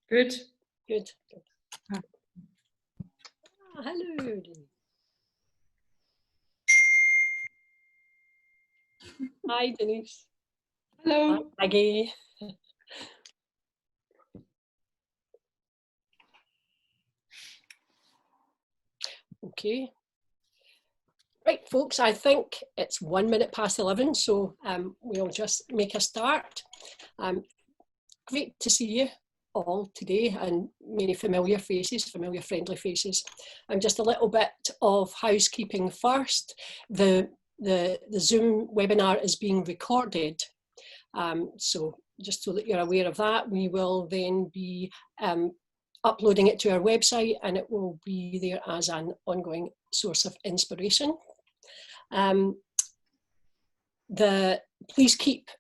Good. Good. Hello. Hi, Denise. Hello. Hi, Maggie. Okay. Right, folks, I think it's 1 minute past 11, so we'll just make a start. Great to see you all today, and many familiar faces, familiar friendly faces. And just a little bit of housekeeping first. The Zoom webinar is being recorded. So just so that you're aware of that, we will then be uploading it to our website, and it will be there as an ongoing source of inspiration. Please keep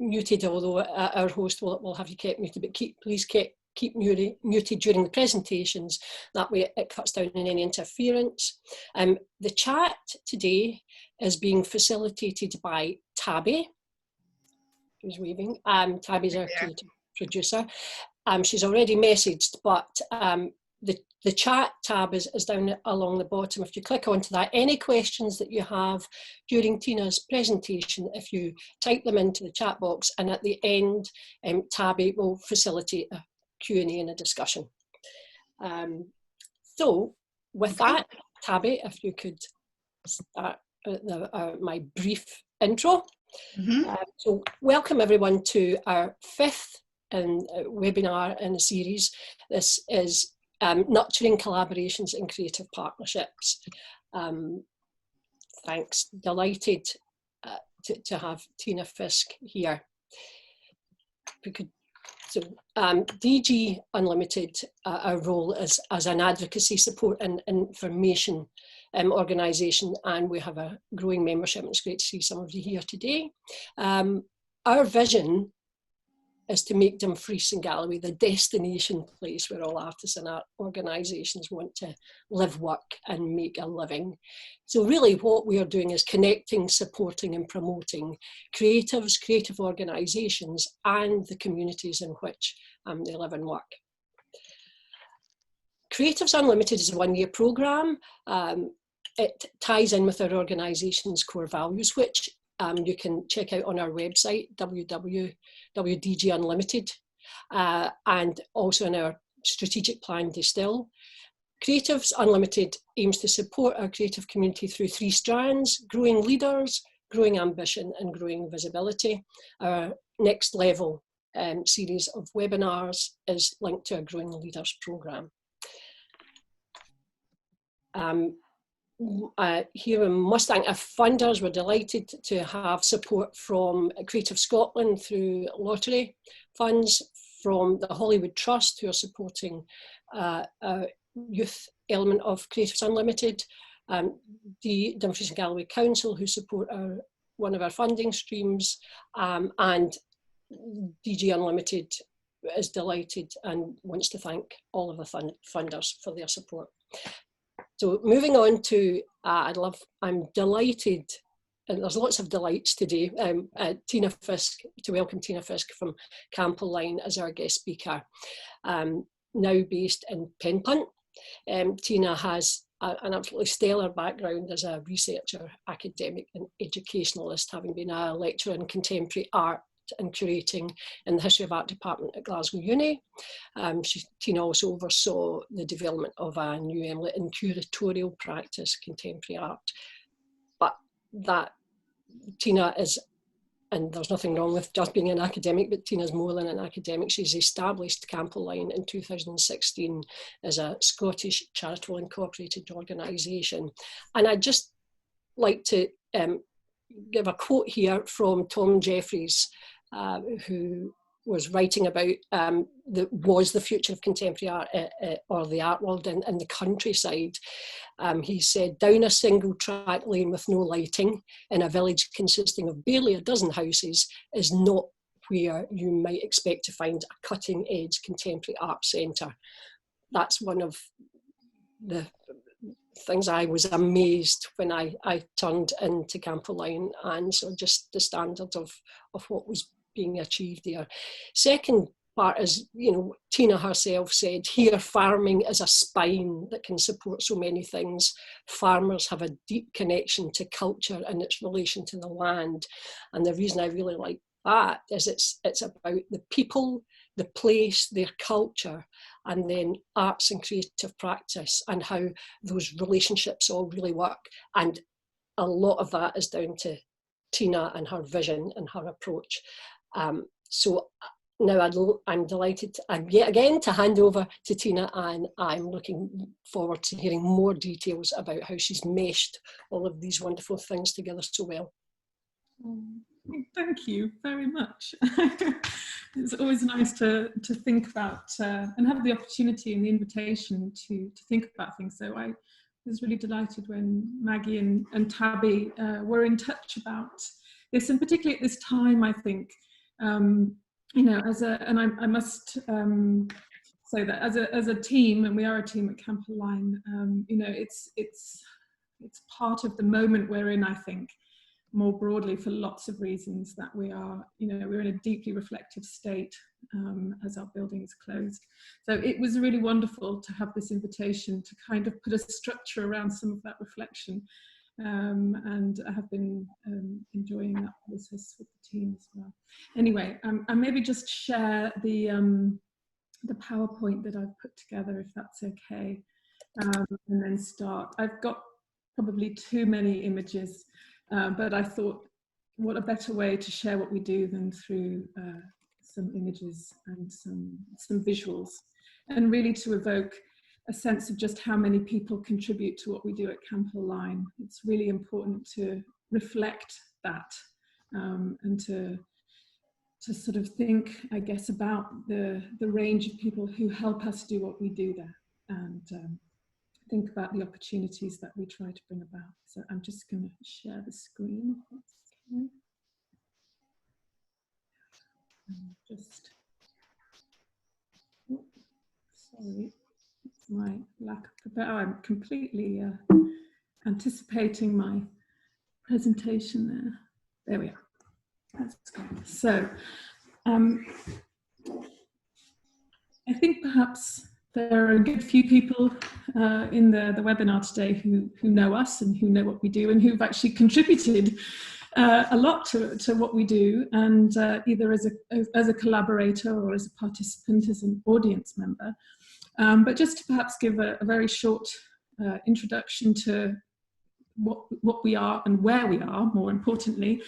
muted, although our host will have you kept muted, but please keep muted during the presentations. That way it cuts down on any interference. The chat today is being facilitated by Tabby, who's waving. Tabby's our creative producer. She's already messaged, but the chat tab is down along the bottom. If you click onto that, any questions that you have during Tina's presentation, if you type them into the chat box, and at the end, Tabby will facilitate a Q&A and a discussion. So with that, Tabby, if you could start my brief intro. So welcome everyone to our 5th webinar in the series. This is Nurturing Collaborations and Creative Partnerships. Thanks, delighted to have Tina Fiske here. So DG Unlimited, our role is as an advocacy, support and information organisation, and we have a growing membership, and it's great to see some of you here today. Our vision is to make Dumfries and Galloway the destination place where all artists and art organisations want to live, work and make a living. So really what we are doing is connecting, supporting and promoting creatives, creative organisations and the communities in which they live and work. Creatives Unlimited is a 1-year programme. It ties in with our organisation's core values, which you can check out on our website, www.dgunlimited, and also in our strategic plan Distill. Creatives Unlimited aims to support our creative community through 3 strands: growing leaders, growing ambition and growing visibility. Our next level series of webinars is linked to our Growing Leaders programme. Here in Mustang, our funders were delighted to have support from Creative Scotland through lottery funds, from the Hollywood Trust, who are supporting a youth element of Creatives Unlimited, the Dumfries and Galloway Council, who support one of our funding streams, and DG Unlimited is delighted and wants to thank all of the funders for their support. So moving on to, I'm delighted, and there's lots of delights today, Tina Fiske, to welcome Tina Fiske from Campoline as our guest speaker, now based in Penpunt. Tina has an absolutely stellar background as a researcher, academic and educationalist, having been a lecturer in contemporary art and curating in the History of Art department at Glasgow Uni. Tina also oversaw the development of a new element in curatorial practice, contemporary art. But that Tina is, and there's nothing wrong with just being an academic, but Tina's more than an academic. She's established Campoline in 2016 as a Scottish charitable incorporated organisation. And I'd just like to give a quote here from Tom Jeffries, who was writing about was the future of contemporary art or the art world in the countryside. He said, down a single track lane with no lighting in a village consisting of barely a dozen houses is not where you might expect to find a cutting edge contemporary art centre. That's one of the things I was amazed when I turned into Campoline, and so just the standard of what was being achieved there. Second part is, you know, Tina herself said, here farming is a spine that can support so many things. Farmers have a deep connection to culture and its relation to the land. And the reason I really like that is it's about the people, the place, their culture, and then arts and creative practice and how those relationships all really work. And a lot of that is down to Tina and her vision and her approach. So now I'm delighted yet again to hand over to Tina, and I'm looking forward to hearing more details about how she's meshed all of these wonderful things together so well. Thank you very much. It's always nice to think about and have the opportunity and the invitation to think about things. So I was really delighted when Maggie and Tabby were in touch about this, and particularly at this time, I think, you know, I must say that as a team, and we are a team at Camper Line, you know, it's part of the moment we're in, I think, more broadly for lots of reasons, that we are, you know, we're in a deeply reflective state as our building is closed. So it was really wonderful to have this invitation to kind of put a structure around some of that reflection. And I have been enjoying that process with the team as well. Anyway, I maybe just share the PowerPoint that I've put together, if that's okay, and then start. I've got probably too many images, but I thought, what a better way to share what we do than through some images and some visuals, and really to evoke a sense of just how many people contribute to what we do at Camper Line. It's really important to reflect that and to sort of think, I guess, about the range of people who help us do what we do there, and think about the opportunities that we try to bring about. So I'm just going to share the screen. Okay. Just, oh, sorry, it's my lack of prepare. Oh, I'm completely anticipating my presentation there. There we are. That's good. So I think perhaps there are a good few people in the webinar today who know us and who know what we do, and who've actually contributed a lot to what we do, and either as a collaborator or as a participant, as an audience member. But just to perhaps give a very short introduction to what we are and where we are, more importantly.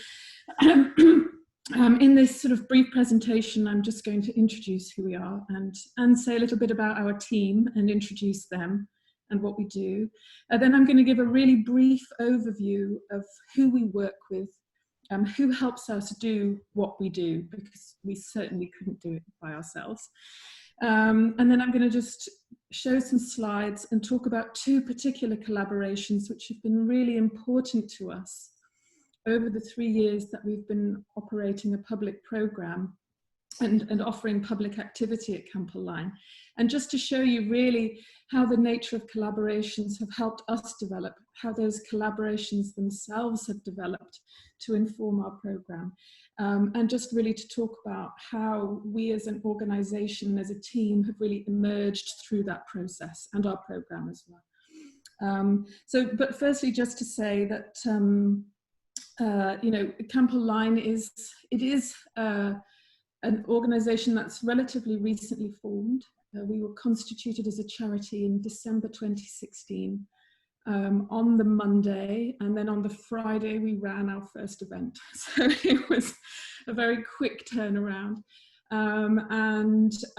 In this sort of brief presentation, I'm just going to introduce who we are and say a little bit about our team and introduce them and what we do. Then I'm going to give a really brief overview of who we work with, who helps us do what we do, because we certainly couldn't do it by ourselves. And then I'm going to just show some slides and talk about two particular collaborations which have been really important to us over the 3 years that we've been operating a public programme and offering public activity at Camper Line. And just to show you really how the nature of collaborations have helped us develop, how those collaborations themselves have developed to inform our programme. And just really to talk about how we as an organisation, as a team, have really emerged through that process, and our programme as well. But firstly, just to say that, you know, Camper Line is an organisation that's relatively recently formed. We were constituted as a charity in December 2016 on the Monday, and then on the Friday we ran our first event. So it was a very quick turnaround.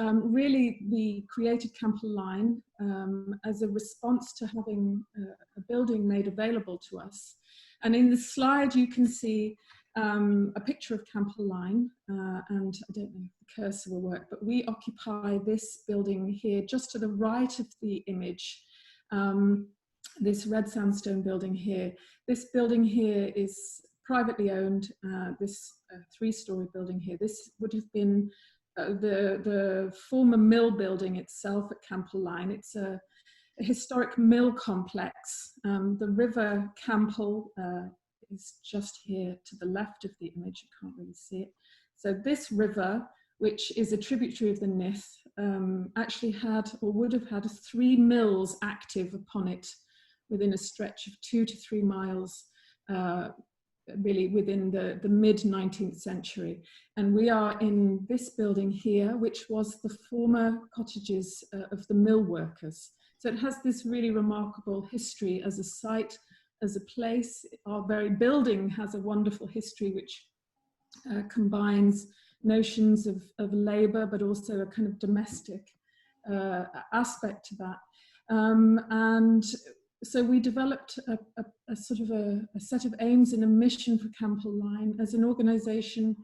Really we created Camper Line as a response to having a building made available to us. And in the slide you can see a picture of Camper Line, and I don't know if the cursor will work, but we occupy this building here just to the right of the image, this red sandstone building here. This building here is privately owned, this 3-story building here. This would have been the former mill building itself at Camper Line. It's a historic mill complex. The River Campbell is just here to the left of the image. You can't really see it. So this river which is a tributary of the Nith, actually had, or would have had, 3 mills active upon it within a stretch of 2 to 3 miles, really within the mid-19th century. And we are in this building here, which was the former cottages of the mill workers. So it has this really remarkable history as a site, as a place. Our very building has a wonderful history which combines notions of labour, but also a kind of domestic aspect to that. And so we developed a sort of a set of aims and a mission for Campbell Line as an organisation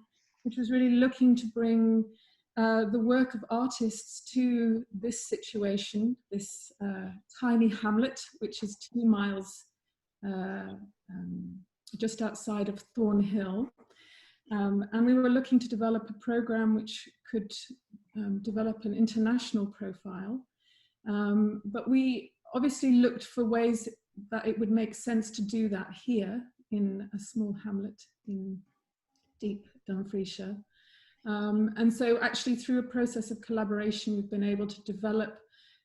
which was really looking to bring the work of artists to this situation, this tiny hamlet, which is 2 miles just outside of Thornhill. And we were looking to develop a programme which could develop an international profile. But we obviously looked for ways that it would make sense to do that here in a small hamlet in deep Dumfriesshire. And so actually through a process of collaboration, we've been able to develop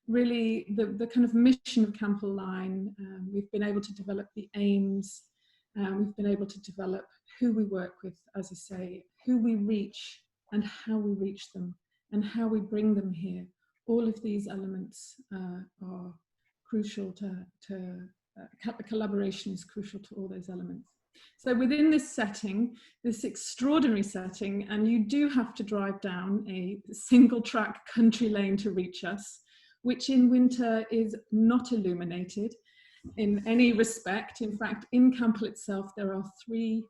really the kind of mission of Campbell Line. We've been able to develop the aims. We've been able to develop who we work with, as I say, who we reach and how we reach them and how we bring them here. All of these elements are crucial collaboration is crucial to all those elements. So within this setting, this extraordinary setting, and you do have to drive down a single track country lane to reach us, which in winter is not illuminated in any respect. In fact, in Campbell itself, there are 3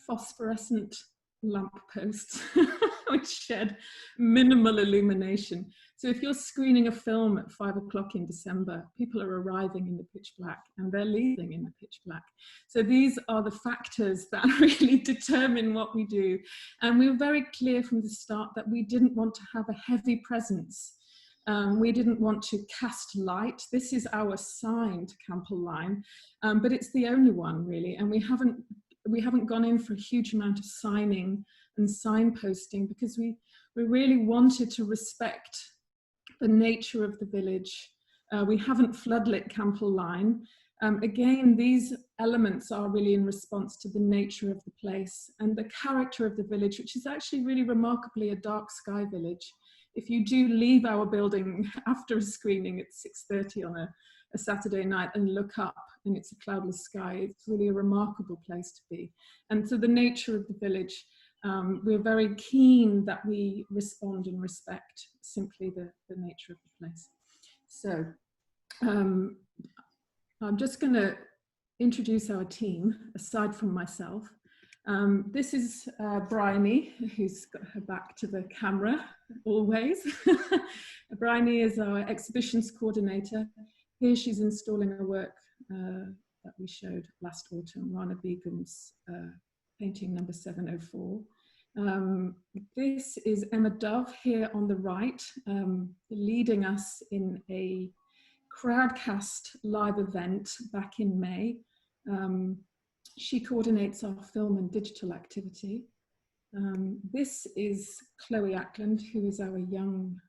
phosphorescent lamp posts which shed minimal illumination. So if you're screening a film at 5 o'clock in December, people are arriving in the pitch black and they're leaving in the pitch black. So these are the factors that really determine what we do. And we were very clear from the start that we didn't want to have a heavy presence. We didn't want to cast light. This is our sign to Campbell Line, but it's the only one really. And we haven't gone in for a huge amount of signing and signposting because we really wanted to respect the nature of the village. We haven't floodlit Campbell Line. Again, these elements are really in response to the nature of the place and the character of the village, which is actually really remarkably a dark sky village. If you do leave our building after a screening at 6:30 on a Saturday night and look up and it's a cloudless sky, it's really a remarkable place to be. And so the nature of the village, we're very keen that we respond and respect simply the nature of the place. So I'm just going to introduce our team aside from myself. This is Bryony, who's got her back to the camera always. Bryony is our exhibitions coordinator. Here she's installing a work that we showed last autumn, Rana Begum's painting number 704. This is Emma Dove here on the right, leading us in a crowdcast live event back in May. She coordinates our film and digital activity. This is Chloe Ackland, who is our young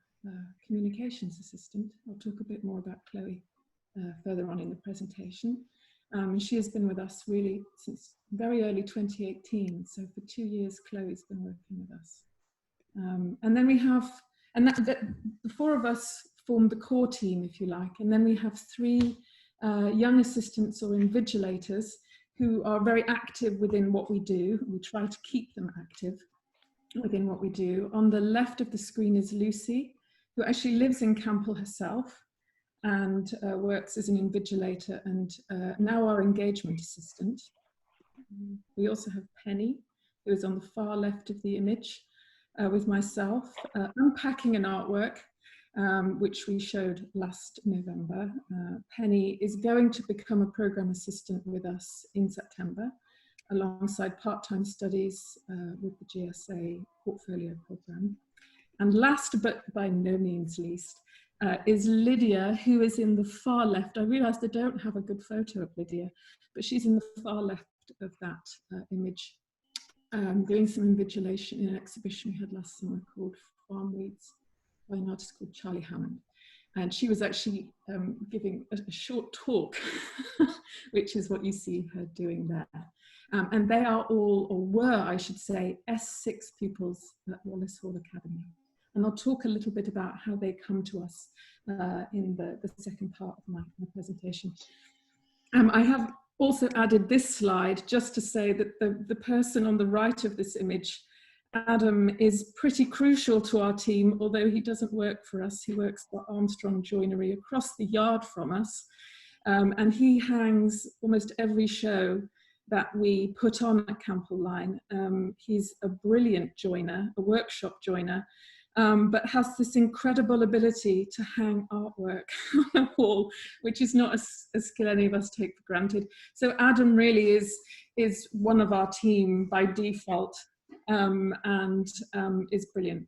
communications assistant. I'll talk a bit more about Chloe further on in the presentation. She has been with us really since very early 2018. So for 2 years, Chloe's been working with us. And then we have, and the 4 of us form the core team, if you like. And then we have 3 young assistants or invigilators who are very active within what we do. We try to keep them active within what we do. On the left of the screen is Lucy, who actually lives in Campbell herself and works as an invigilator and now our engagement assistant. We also have Penny, who is on the far left of the image with myself, unpacking an artwork, which we showed last November. Penny is going to become a programme assistant with us in September, alongside part-time studies with the GSA portfolio programme. And last, but by no means least, is Lydia, who is in the far left. I realised I don't have a good photo of Lydia, but she's in the far left of that image. doing some invigilation in an exhibition we had last summer called Farm Weeds by an artist called Charlie Hammond. And she was actually giving a short talk, which is what you see her doing there. And they are all, or were, I should say, S6 pupils at Wallace Hall Academy. And I'll talk a little bit about how they come to us in the second part of my presentation. I have also added this slide just to say that the person on the right of this image, Adam, is pretty crucial to our team, although he doesn't work for us. He works for Armstrong Joinery across the yard from us. And he hangs almost every show that we put on at Campbell Line. He's a brilliant joiner, a workshop joiner, but has this incredible ability to hang artwork on a wall, which is not a skill any of us take for granted. So Adam really is one of our team by default, and is brilliant.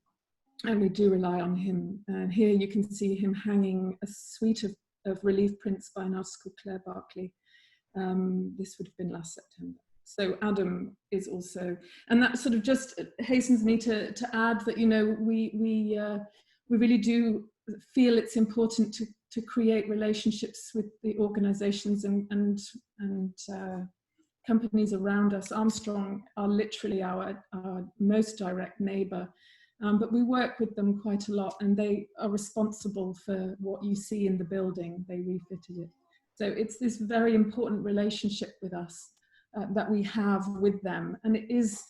And we do rely on him. And here you can see him hanging a suite of relief prints by an artist called Claire Barclay. This would have been last September. So Adam is also, and that sort of just hastens me to add that, you know, we really do feel it's important to create relationships with the organisations and companies around us. Armstrong are literally our most direct neighbour, but we work with them quite a lot, and they are responsible for what you see in the building. They refitted it. So it's this very important relationship with us that we have with them, and it is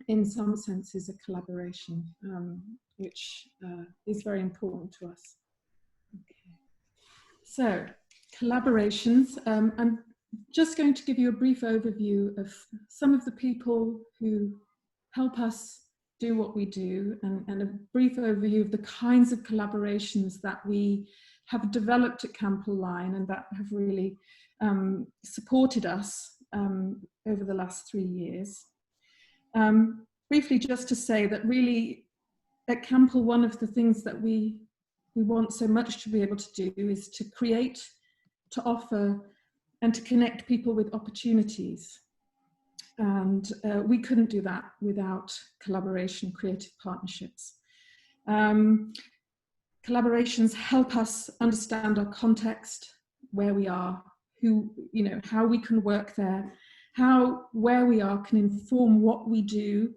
in some senses a collaboration, which is very important to us. Okay. So collaborations, I'm just going to give you a brief overview of some of the people who help us do what we do, and a brief overview of the kinds of collaborations that we have developed at Campbell Line and that have really supported us over the last 3 years. Briefly, just to say that really at Campbell, one of the things that we want so much to be able to do is to create, to offer, and to connect people with opportunities. And we couldn't do that without collaboration, creative partnerships. Collaborations help us understand our context, where we are, who, you know, how we can work there, how where we are can inform what we do,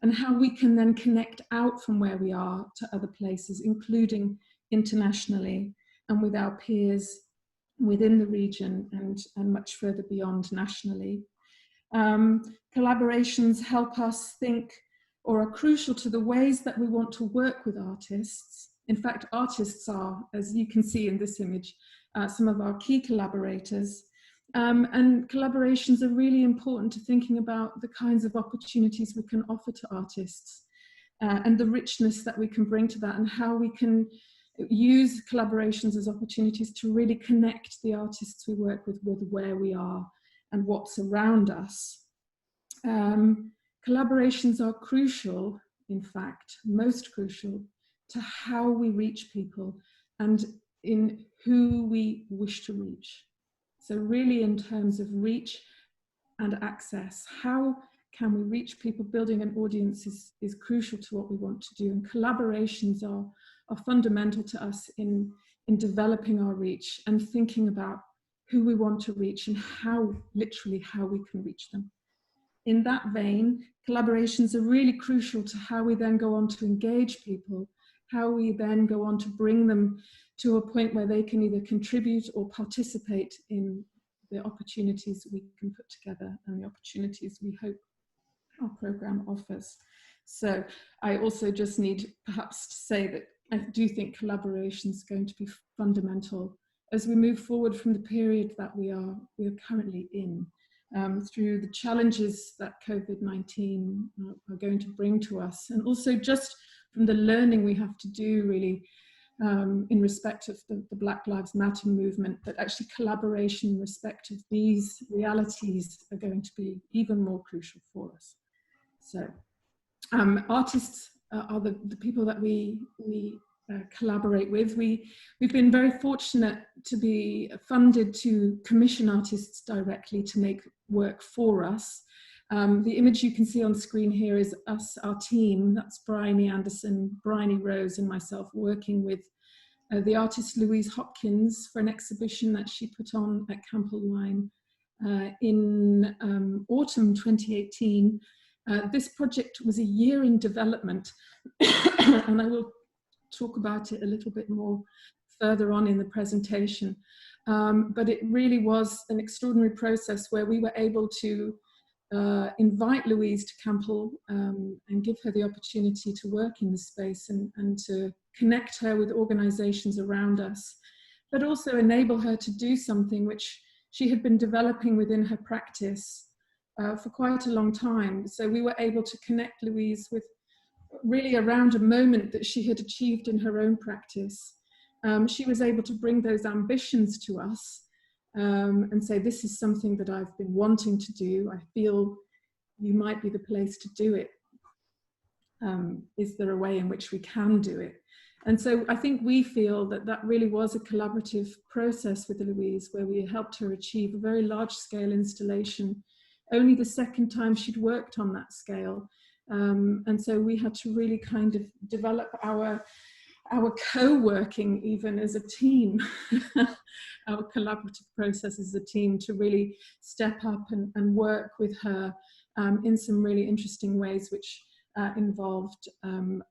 and how we can then connect out from where we are to other places, including internationally and with our peers within the region and much further beyond nationally. Collaborations help us think, or are crucial to the ways that we want to work with artists. In fact, artists are, as you can see in this image, some of our key collaborators. And collaborations are really important to thinking about the kinds of opportunities we can offer to artists and the richness that we can bring to that, and how we can use collaborations as opportunities to really connect the artists we work with where we are and what's around us. Collaborations are crucial, in fact, most crucial, to how we reach people and in who we wish to reach. So really in terms of reach and access, how can we reach people? Building an audience is crucial to what we want to do, and collaborations are fundamental to us in developing our reach and thinking about who we want to reach and how, literally, how we can reach them. In that vein, collaborations are really crucial to how we then go on to engage people, how we then go on to bring them to a point where they can either contribute or participate in the opportunities we can put together and the opportunities we hope our programme offers. So I also just need perhaps to say that I do think collaboration is going to be fundamental as we move forward from the period that we are currently in, through the challenges that COVID-19 are going to bring to us, and also just from the learning we have to do really in respect of the Black Lives Matter movement, that actually collaboration in respect of these realities are going to be even more crucial for us. So artists are the people that we collaborate with. We've been very fortunate to be funded to commission artists directly to make work for us. The image you can see on screen here is us, our team. That's Bryony Anderson, Bryony Rose, and myself working with the artist Louise Hopkins for an exhibition that she put on at Campbell-Lyne in autumn 2018. This project was a year in development, and I will talk about it a little bit more further on in the presentation. But it really was an extraordinary process where we were able to invite Louise to Campbell and give her the opportunity to work in the space and to connect her with organisations around us, but also enable her to do something which she had been developing within her practice for quite a long time. So we were able to connect Louise with really around a moment that she had achieved in her own practice. She was able to bring those ambitions to us and say, this is something that I've been wanting to do. I feel you might be the place to do it. Is there a way in which we can do it? And so I think we feel that that really was a collaborative process with Louise, where we helped her achieve a very large scale installation, only the second time she'd worked on that scale. And so we had to really kind of develop our co-working even as a team, our collaborative process as a team, to really step up and work with her in some really interesting ways, which involved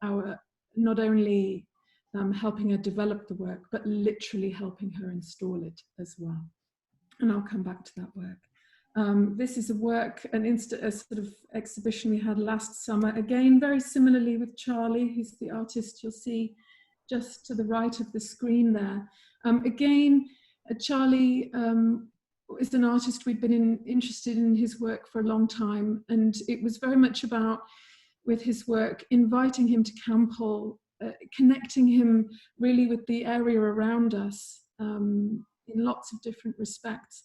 our not only helping her develop the work, but literally helping her install it as well. And I'll come back to that work. This is a work, a sort of exhibition we had last summer, again, very similarly with Charlie, who's the artist you'll see just to the right of the screen there. Again, Charlie is an artist we'd been interested in his work for a long time, and it was very much about, with his work, inviting him to Campbell, connecting him really with the area around us in lots of different respects,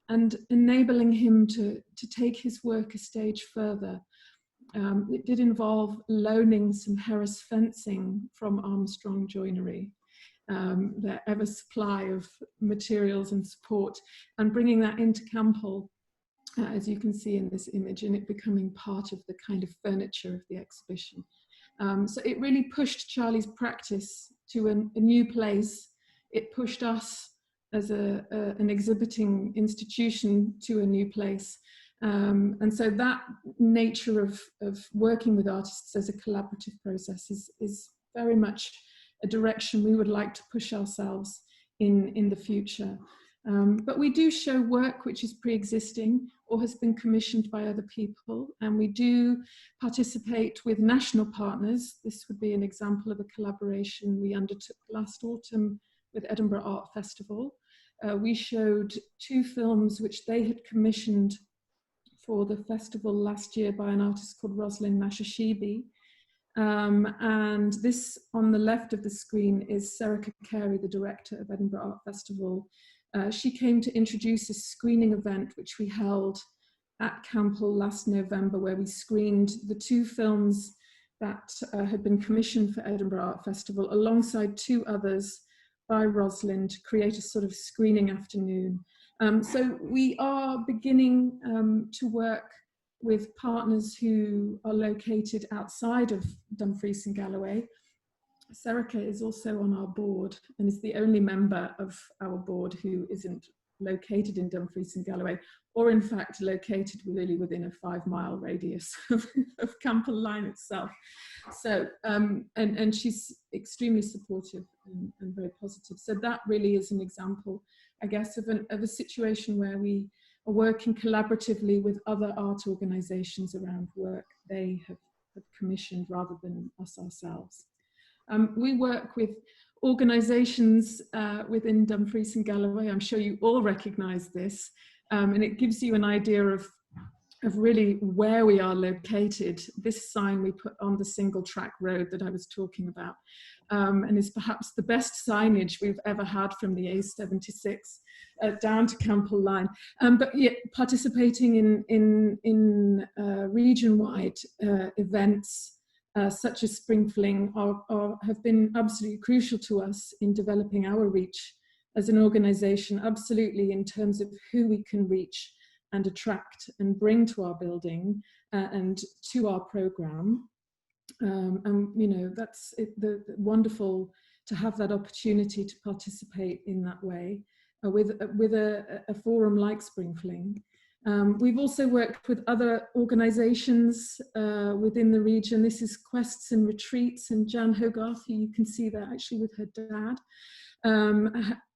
and enabling him to take his work a stage further. It did involve loaning some Harris fencing from Armstrong Joinery, their ever supply of materials and support, and bringing that into Campbell, as you can see in this image, and it becoming part of the kind of furniture of the exhibition. So it really pushed Charlie's practice to a new place. It pushed us as an exhibiting institution to a new place. And so that nature of working with artists as a collaborative process is very much a direction we would like to push ourselves in the future. But we do show work which is pre-existing or has been commissioned by other people, and we do participate with national partners. This would be an example of a collaboration we undertook last autumn with Edinburgh Art Festival. We showed 2 films which they had commissioned for the festival last year by an artist called Rosalind Mashashibi. And this on the left of the screen is Serica Carey, the director of Edinburgh Art Festival. She came to introduce a screening event which we held at Campbell last November, where we screened the 2 films that had been commissioned for Edinburgh Art Festival alongside 2 others by Rosalind to create a sort of screening afternoon. So we are beginning to work with partners who are located outside of Dumfries and Galloway. Serica is also on our board and is the only member of our board who isn't located in Dumfries and Galloway, or in fact located really within a 5-mile radius of Campbell-Lyne itself. So, and she's extremely supportive and very positive. So that really is an example, I guess, of a situation where we are working collaboratively with other art organisations around work they have commissioned rather than us ourselves. We work with organisations within Dumfries and Galloway. I'm sure you all recognise this, and it gives you an idea of really where we are located. This sign we put on the single track road that I was talking about, and is perhaps the best signage we've ever had from the A76 down to Campbell-Lyne. But yet participating in region-wide events such as Spring Fling have been absolutely crucial to us in developing our reach as an organisation, absolutely in terms of who we can reach and attract and bring to our building and to our programme. And you know, that's the wonderful to have that opportunity to participate in that way with a forum like Spring Fling. We've also worked with other organisations within the region. This is Quests and Retreats, and Jan Hogarth, who you can see there actually with her dad,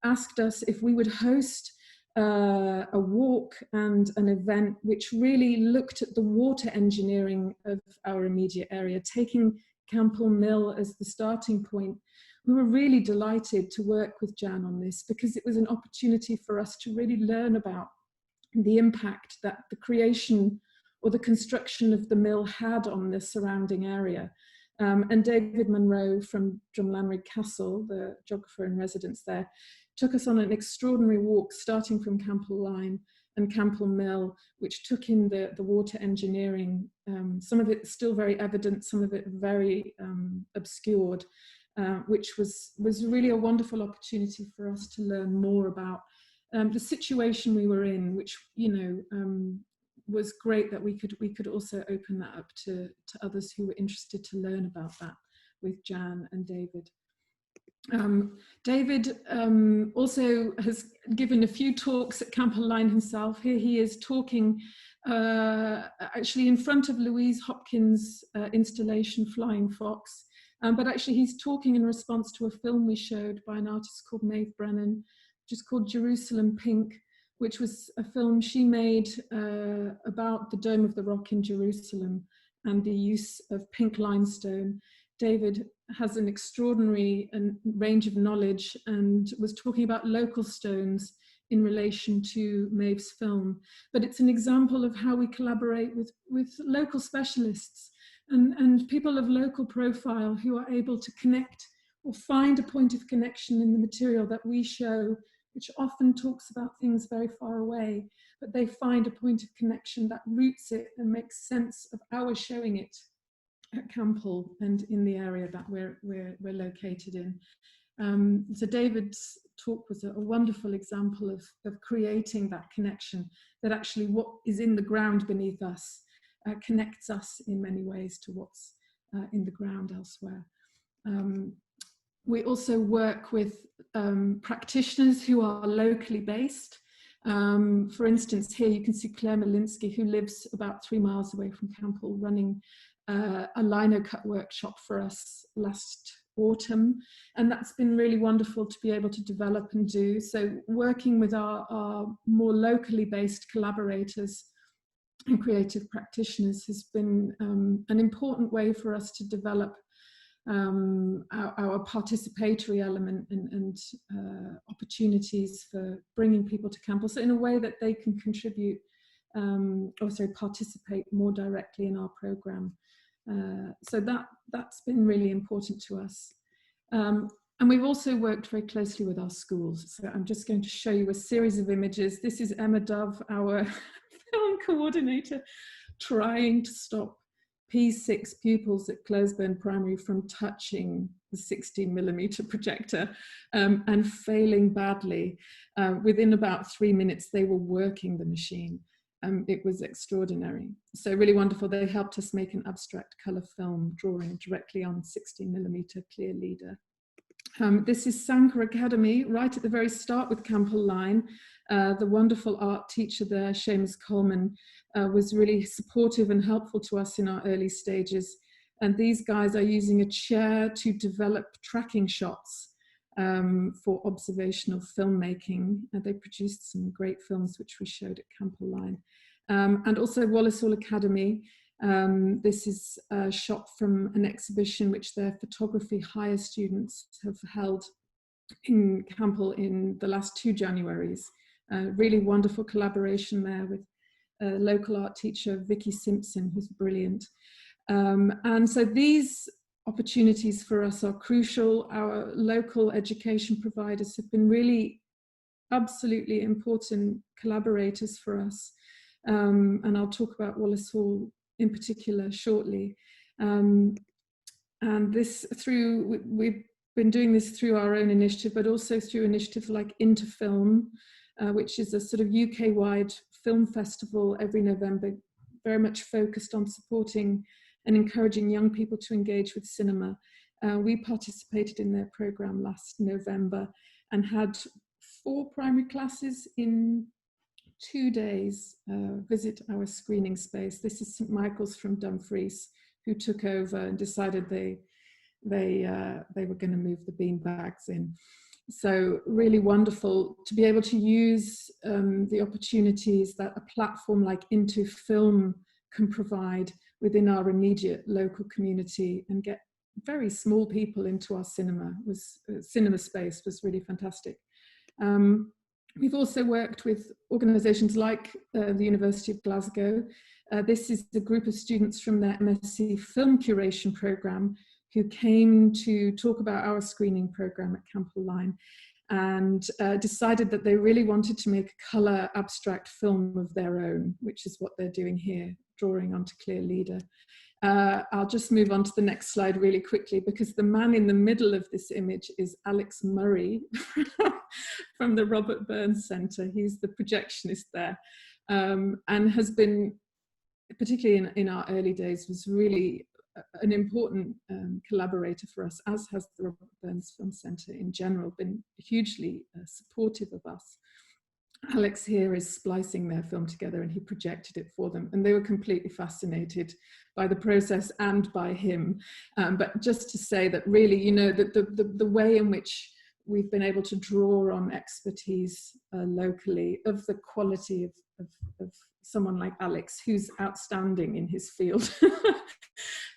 asked us if we would host a walk and an event which really looked at the water engineering of our immediate area, taking Campbell Mill as the starting point. We were really delighted to work with Jan on this because it was an opportunity for us to really learn about the impact that the creation or the construction of the mill had on the surrounding area. And David Munro from Drumlanrig Castle, the geographer in residence there, took us on an extraordinary walk starting from Campbell Line and Campbell Mill, which took in the water engineering, some of it still very evident, some of it very obscured, which was really a wonderful opportunity for us to learn more about the situation we were in, which, you know, was great that we could also open that up to others who were interested to learn about that with Jan and David. David also has given a few talks at Campbell Line himself. Here he is talking actually in front of Louise Hopkins' installation Flying Fox, but actually he's talking in response to a film we showed by an artist called Maeve Brennan, which is called Jerusalem Pink, which was a film she made about the Dome of the Rock in Jerusalem and the use of pink limestone. David has an extraordinary range of knowledge and was talking about local stones in relation to Maeve's film. But it's an example of how we collaborate with local specialists and people of local profile who are able to connect or find a point of connection in the material that we show, which often talks about things very far away, but they find a point of connection that roots it and makes sense of our showing it at Campbell and in the area that we're located in. So David's talk was a wonderful example of creating that connection, that actually what is in the ground beneath us connects us in many ways to what's in the ground elsewhere. We also work with practitioners who are locally based. For instance, here you can see Claire Malinsky, who lives about 3 miles away from Campbell, running a lino cut workshop for us last autumn. And that's been really wonderful to be able to develop and do. So working with our more locally based collaborators and creative practitioners has been an important way for us to develop our participatory element and opportunities for bringing people to Campbell, so in a way that they can contribute, participate more directly in our programme. So that's been really important to us. And we've also worked very closely with our schools. So I'm just going to show you a series of images. This is Emma Dove, our film coordinator, trying to stop P6 pupils at Closeburn Primary from touching the 16mm projector and failing badly. Within about 3 minutes, they were working the machine. It was extraordinary. So really wonderful. They helped us make an abstract colour film drawing directly on 16mm clear leader. This is Sankar Academy, right at the very start with Campbell Line. The wonderful art teacher there, Seamus Coleman, was really supportive and helpful to us in our early stages. And these guys are using a chair to develop tracking shots for observational filmmaking. They produced some great films which we showed at Campbell Line. And also Wallace Hall Academy. This is a shot from an exhibition which their photography hire students have held in Campbell in the last 2 Januaries. Really wonderful collaboration there with local art teacher Vicky Simpson, who's brilliant. And so these opportunities for us are crucial. Our local education providers have been really absolutely important collaborators for us. And I'll talk about Wallace Hall in particular shortly. And this we've been doing this through our own initiative, but also through initiatives like Interfilm, which is a sort of UK-wide film festival every November, very much focused on supporting and encouraging young people to engage with cinema. We participated in their programme last November and had 4 primary classes in 2 days visit our screening space. This is St Michael's from Dumfries, who took over and decided they were going to move the bean bags in. So really wonderful to be able to use the opportunities that a platform like Into Film can provide within our immediate local community and get very small people into our cinema. Cinema space was really fantastic. We've also worked with organisations like the University of Glasgow. This is a group of students from their MSc Film Curation programme who came to talk about our screening programme at Campbell Line and decided that they really wanted to make a colour abstract film of their own, which is what they're doing here, drawing onto clear leader. I'll just move on to the next slide really quickly, because the man in the middle of this image is Alex Murray from the Robert Burns Centre. He's the projectionist there, and has been, particularly in our early days, was really an important collaborator for us, as has the Robert Burns Film Centre in general, been hugely supportive of us. Alex here is splicing their film together and he projected it for them, and they were completely fascinated by the process and by him. But just to say that really, you know, the way in which we've been able to draw on expertise locally of the quality of someone like Alex, who's outstanding in his field,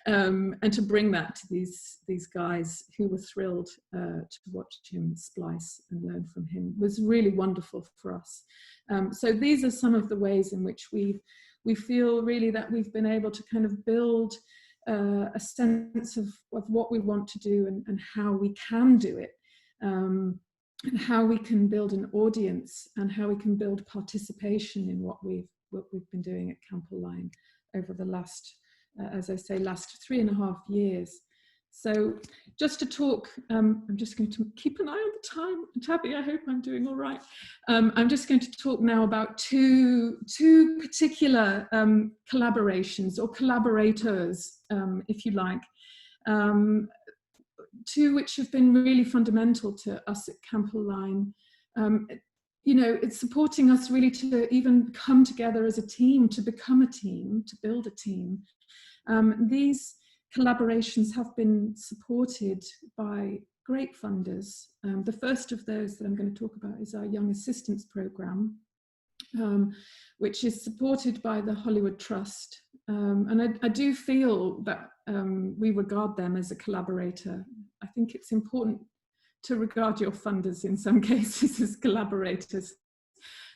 and to bring that to these guys who were thrilled to watch him splice and learn from him was really wonderful for us. So these are some of the ways in which we feel really that we've been able to kind of build a sense of what we want to do and how we can do it, and how we can build an audience and how we can build participation in what we've been doing at Campbell Line over the last, as I say, last 3.5 years. So just to talk, I'm just going to keep an eye on the time. Tabby, I hope I'm doing all right. I'm just going to talk now about two particular collaborations or collaborators, if you like, two which have been really fundamental to us at Campbell Line. You know, it's supporting us really to even come together as a team, to become a team, to build a team. These collaborations have been supported by great funders. The first of those that I'm going to talk about is our Young Assistance Programme, which is supported by the Hollywood Trust. And I do feel that we regard them as a collaborator. I think it's important to regard your funders in some cases as collaborators.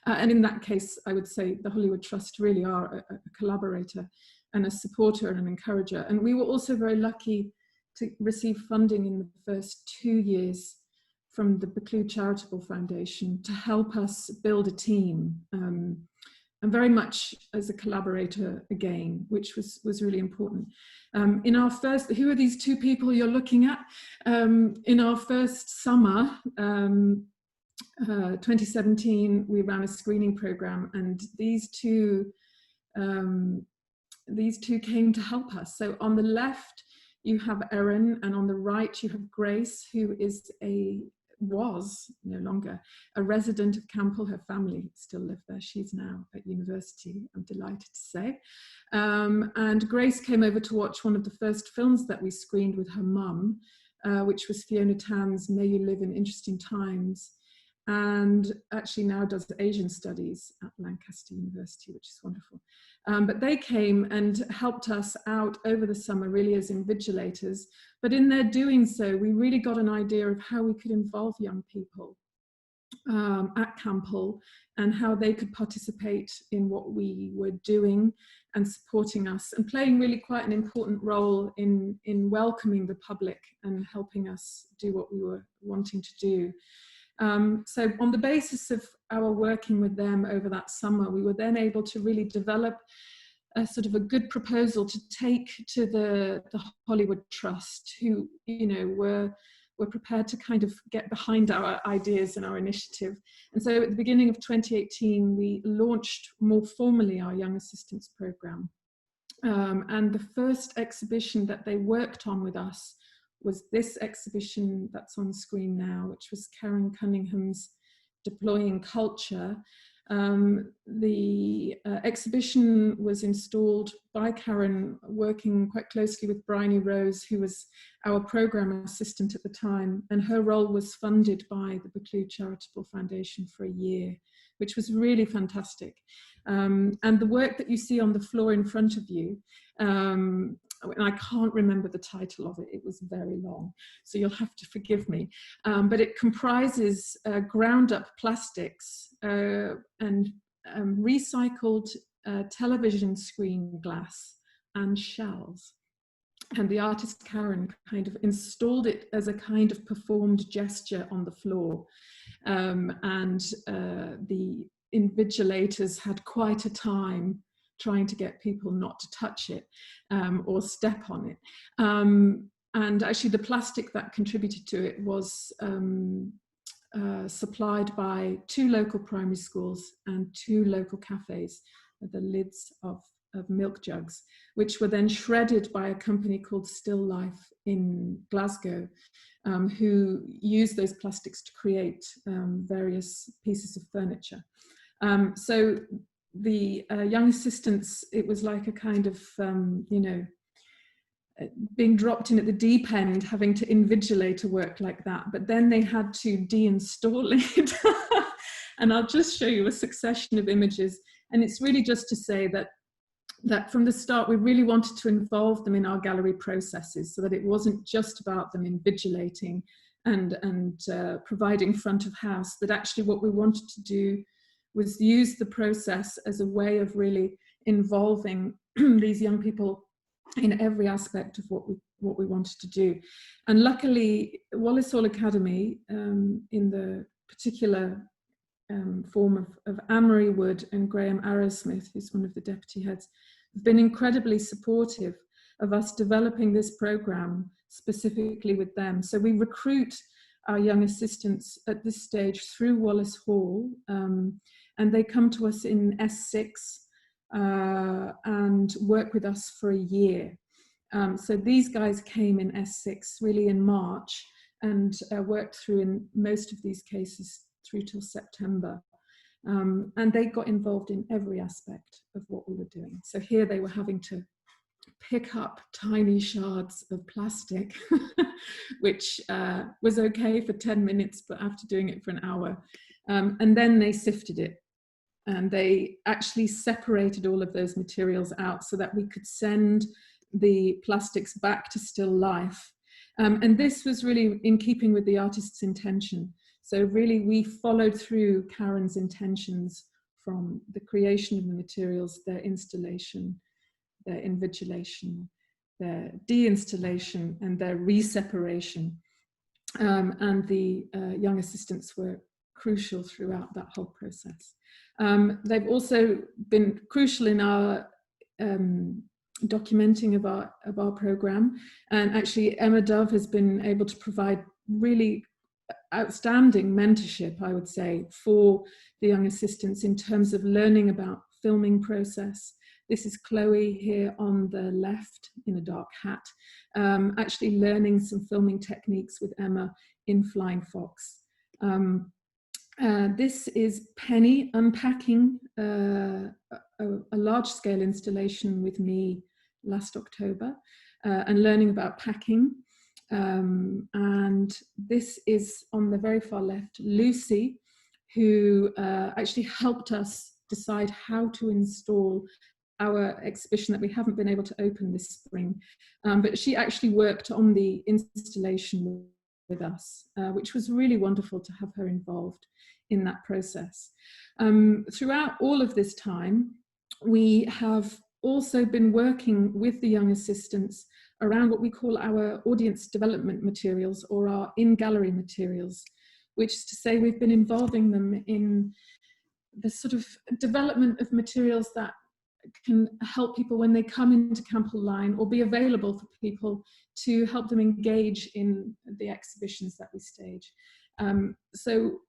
And in that case, I would say the Hollywood Trust really are a collaborator and a supporter and an encourager. And we were also very lucky to receive funding in the first 2 years from the Macleod Charitable Foundation to help us build a team. And very much as a collaborator again, which was really important. In our first, who are these two people you're looking at? In our first summer, 2017, we ran a screening program, and these two came to help us. So on the left, you have Erin, and on the right, you have Grace, who was no longer a resident of Campbell. Her family still live there. She's now at university, I'm delighted to say. And Grace came over to watch one of the first films that we screened with her mum, which was Fiona Tan's May You Live in Interesting Times, and actually now does Asian studies at Lancaster University, which is wonderful. But they came and helped us out over the summer, really as invigilators. But in their doing so, we really got an idea of how we could involve young people at Campbell and how they could participate in what we were doing and supporting us and playing really quite an important role in welcoming the public and helping us do what we were wanting to do. So on the basis of our working with them over that summer, we were then able to really develop a sort of a good proposal to take to the Hollywood Trust, who, you know, were were prepared to kind of get behind our ideas and our initiative. And so at the beginning of 2018, we launched more formally our Young Assistants Programme. And the first exhibition that they worked on with us was this exhibition that's on screen now, which was Karen Cunningham's Deploying Culture. The exhibition was installed by Karen, working quite closely with Bryony Rose, who was our programme assistant at the time, and her role was funded by the Macleod Charitable Foundation for a year, which was really fantastic. And the work that you see on the floor in front of you, and I can't remember the title of it, it was very long, so you'll have to forgive me. But it comprises ground up plastics and recycled television screen glass and shells. And the artist Karen kind of installed it as a kind of performed gesture on the floor. And the invigilators had quite a time trying to get people not to touch it or step on it. And actually the plastic that contributed to it was supplied by 2 local primary schools and 2 local cafes, the lids of milk jugs, which were then shredded by a company called Still Life in Glasgow, who used those plastics to create various pieces of furniture. So the Young Assistants, it was like a kind of, you know, being dropped in at the deep end, having to invigilate a work like that, but then they had to deinstall it. And I'll just show you a succession of images. And it's really just to say that from the start, we really wanted to involve them in our gallery processes, so that it wasn't just about them invigilating and providing front of house, that actually what we wanted to do was use the process as a way of really involving these young people in every aspect of what we wanted to do. And luckily, Wallace Hall Academy, in the particular form of Amory Wood and Graham Arrowsmith, who's one of the deputy heads, have been incredibly supportive of us developing this programme specifically with them. So we recruit our young assistants at this stage through Wallace Hall, and they come to us in S6 and work with us for a year. So these guys came in S6 really in March and worked through in most of these cases through till September. And they got involved in every aspect of what we were doing. So here they were having to pick up tiny shards of plastic, which was okay for 10 minutes, but after doing it for an hour. And then they sifted it. And they actually separated all of those materials out so that we could send the plastics back to Still Life. And this was really in keeping with the artist's intention. So really we followed through Karen's intentions from the creation of the materials, their installation, their invigilation, their deinstallation, and their reseparation. And the young assistants were crucial throughout that whole process. They've also been crucial in our documenting of our programme. And actually Emma Dove has been able to provide really outstanding mentorship, I would say, for the young assistants in terms of learning about filming process. This is Chloe here on the left in a dark hat, actually learning some filming techniques with Emma in Flying Fox. This is Penny unpacking a large-scale installation with me last October and learning about packing. And this is on the very far left, Lucy, who actually helped us decide how to install our exhibition that we haven't been able to open this spring. But she actually worked on the installation with us, which was really wonderful to have her involved in that process. Throughout all of this time, we have also been working with the young assistants around what we call our audience development materials, or our in-gallery materials, which is to say we've been involving them in the sort of development of materials that can help people when they come into Camp Line, or be available for people to help them engage in the exhibitions that we stage. So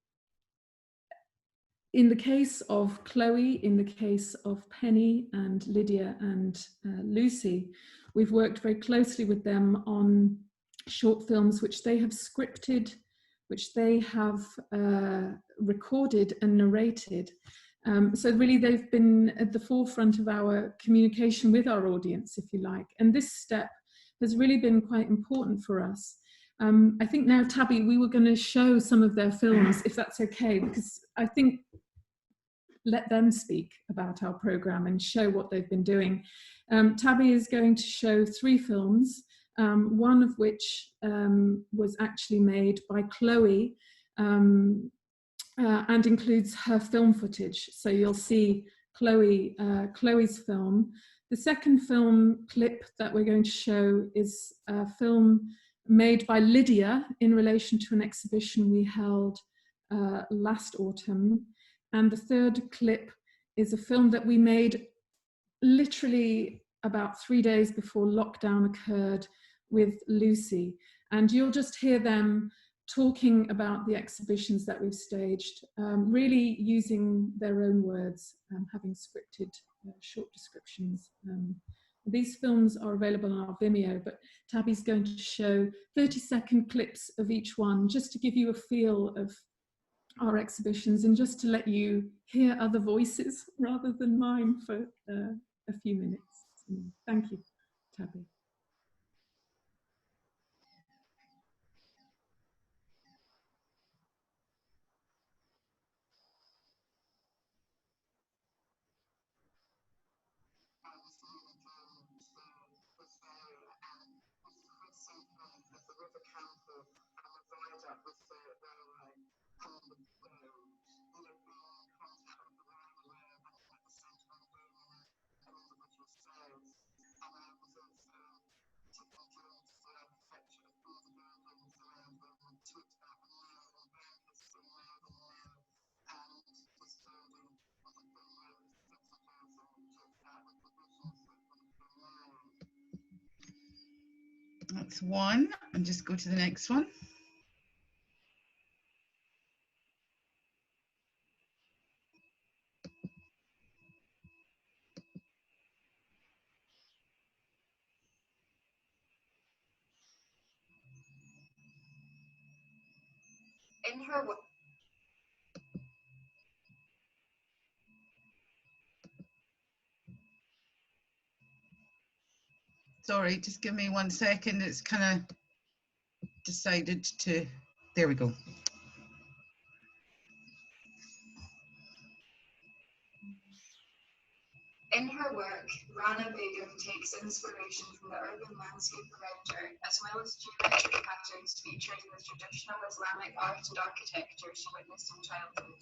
in the case of Chloe, in the case of Penny and Lydia and Lucy, we've worked very closely with them on short films which they have scripted, which they have recorded and narrated. So really they've been at the forefront of our communication with our audience, if you like. And this step has really been quite important for us. I think now, Tabby, we were going to show some of their films, if that's okay, because I think let them speak about our programme and show what they've been doing. Tabby is going to show 3 films, one of which was actually made by Chloe and includes her film footage. So you'll see Chloe's film. The second film clip that we're going to show is a film made by Lydia in relation to an exhibition we held last autumn. And the third clip is a film that we made literally about 3 days before lockdown occurred with Lucy. And you'll just hear them talking about the exhibitions that we've staged, really using their own words, having scripted short descriptions. These films are available on our Vimeo, but Tabby's going to show 30-second clips of each one, just to give you a feel of our exhibitions and just to let you hear other voices rather than mine for a few minutes. Thank you, Tabby. That's one, and just go to the next one. In her work. Sorry, just give me 1 second. It's kind of decided to, there we go. In her work, Rana Begum takes inspiration from the urban landscape around her, as well as geometric patterns featuring the traditional Islamic art and architecture she witnessed in childhood.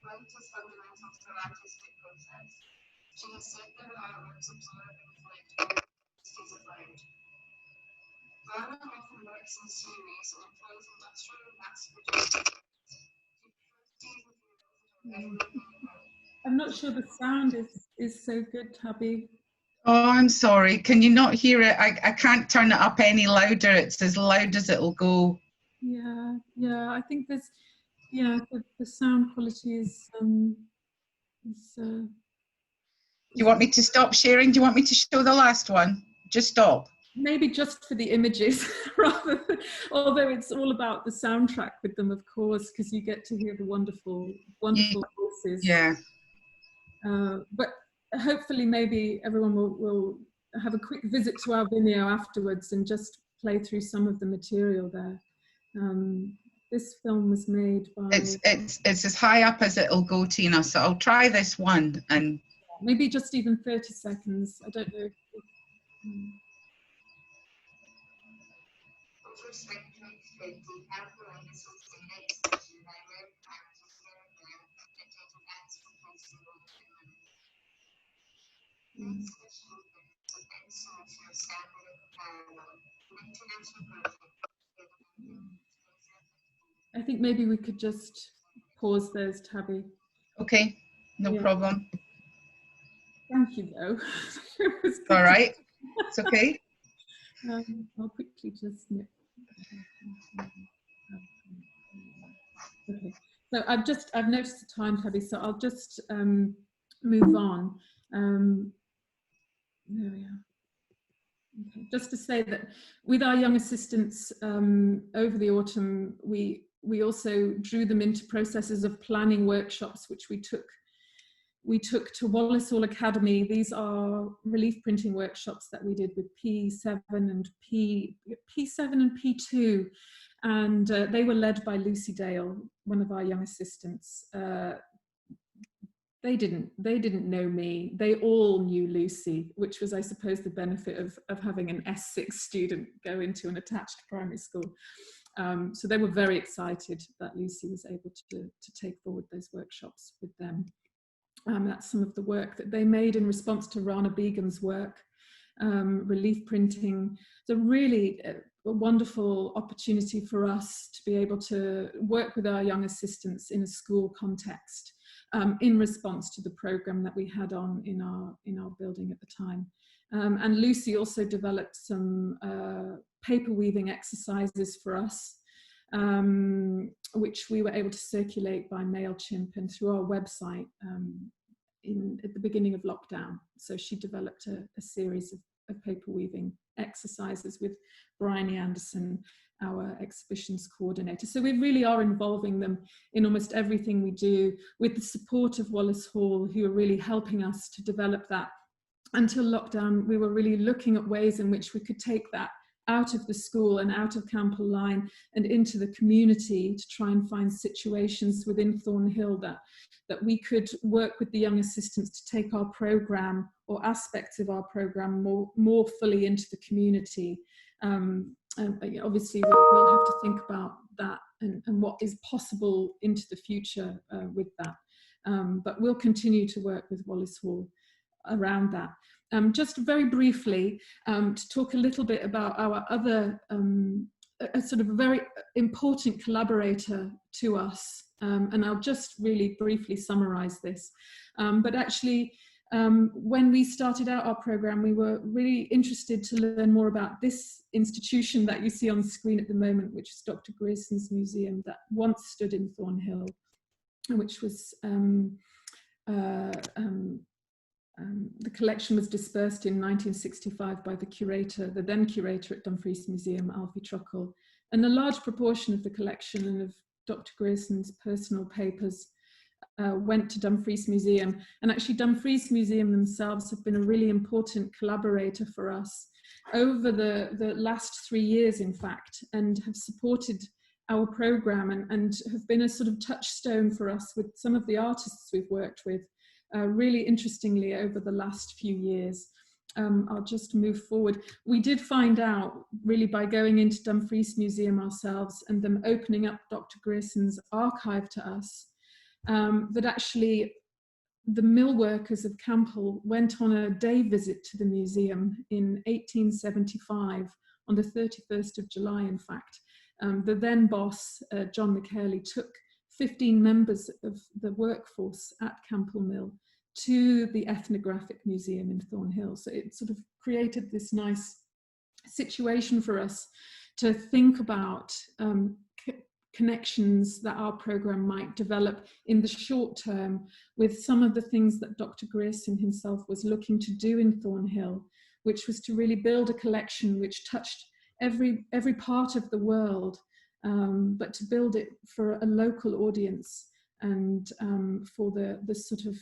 Light is fundamental to the artistic process. She has said that her artworks absorb and reflect qualities of light. Rana often works in series and employs industrial and mass-produced I'm not sure the sound is so good, Tabby. Oh, I'm sorry. Can you not hear it? I can't turn it up any louder. It's as loud as it'll go. Yeah, I think there's, the sound quality is Do you want me to stop sharing? Do you want me to show the last one? Just stop. maybe just for the images, rather than, although it's all about the soundtrack with them, of course, because you get to hear the wonderful voices. Yeah. But hopefully maybe everyone will have a quick visit to our Vimeo afterwards and just play through some of the material there. This film was made by... It's as high up as it'll go, Tina, so I'll try this one. And maybe just even 30 seconds. I don't know. I think maybe we could just pause those, Tabby. okay, no problem. Thank you, though. It was good. All right. It's okay. I'll quickly just nip. Okay. So I've noticed the time, Tabby, so I'll just move on. There we are. Okay. Just to say that with our young assistants over the autumn, we also drew them into processes of planning workshops, which we took to Wallace Hall Academy. These are relief printing workshops that we did with P7 and P2, and they were led by Lucy Dale, one of our young assistants. They didn't know me. They all knew Lucy, which was, I suppose, the benefit of having an S6 student go into an attached primary school. So they were very excited that Lucy was able to take forward those workshops with them. That's some of the work that they made in response to Rana Begum's work, relief printing. So really a wonderful opportunity for us to be able to work with our young assistants in a school context, in response to the program that we had on in our building at the time. And Lucy also developed some paper weaving exercises for us, which we were able to circulate by MailChimp and through our website at the beginning of lockdown. So she developed a series of paper weaving exercises with Bryony Anderson, our exhibitions coordinator. So we really are involving them in almost everything we do, with the support of Wallace Hall, who are really helping us to develop that. Until lockdown, we were really looking at ways in which we could take that out of the school and out of Campbell Line and into the community to try and find situations within Thornhill that we could work with the young assistants to take our program or aspects of our program more fully into the community. And obviously we'll have to think about that and what is possible into the future with that. But we'll continue to work with Wallace Hall around that. Just very briefly, to talk a little bit about our other, a sort of very important collaborator to us, and I'll just really briefly summarize this. But actually, when we started out our program, we were really interested to learn more about this institution that you see on the screen at the moment, which is Dr. Grierson's museum that once stood in Thornhill, which was the collection was dispersed in 1965 by the then curator at Dumfries Museum, Alfie Truckle, and a large proportion of the collection and of Dr. Grierson's personal papers went to Dumfries Museum. And actually Dumfries Museum themselves have been a really important collaborator for us over the last 3 years, in fact, and have supported our program and have been a sort of touchstone for us with some of the artists we've worked with. Really interestingly over the last few years. I'll just move forward. We did find out really by going into Dumfries Museum ourselves and them opening up Dr. Grierson's archive to us, that actually the mill workers of Campbell went on a day visit to the museum in 1875, on the 31st of July, in fact. The then boss, John McCarley, took 15 members of the workforce at Campbell Mill to the Ethnographic Museum in Thornhill. So it sort of created this nice situation for us to think about connections that our program might develop in the short term with some of the things that Dr. Grierson himself was looking to do in Thornhill, which was to really build a collection which touched every part of the world, but to build it for a local audience and for the sort of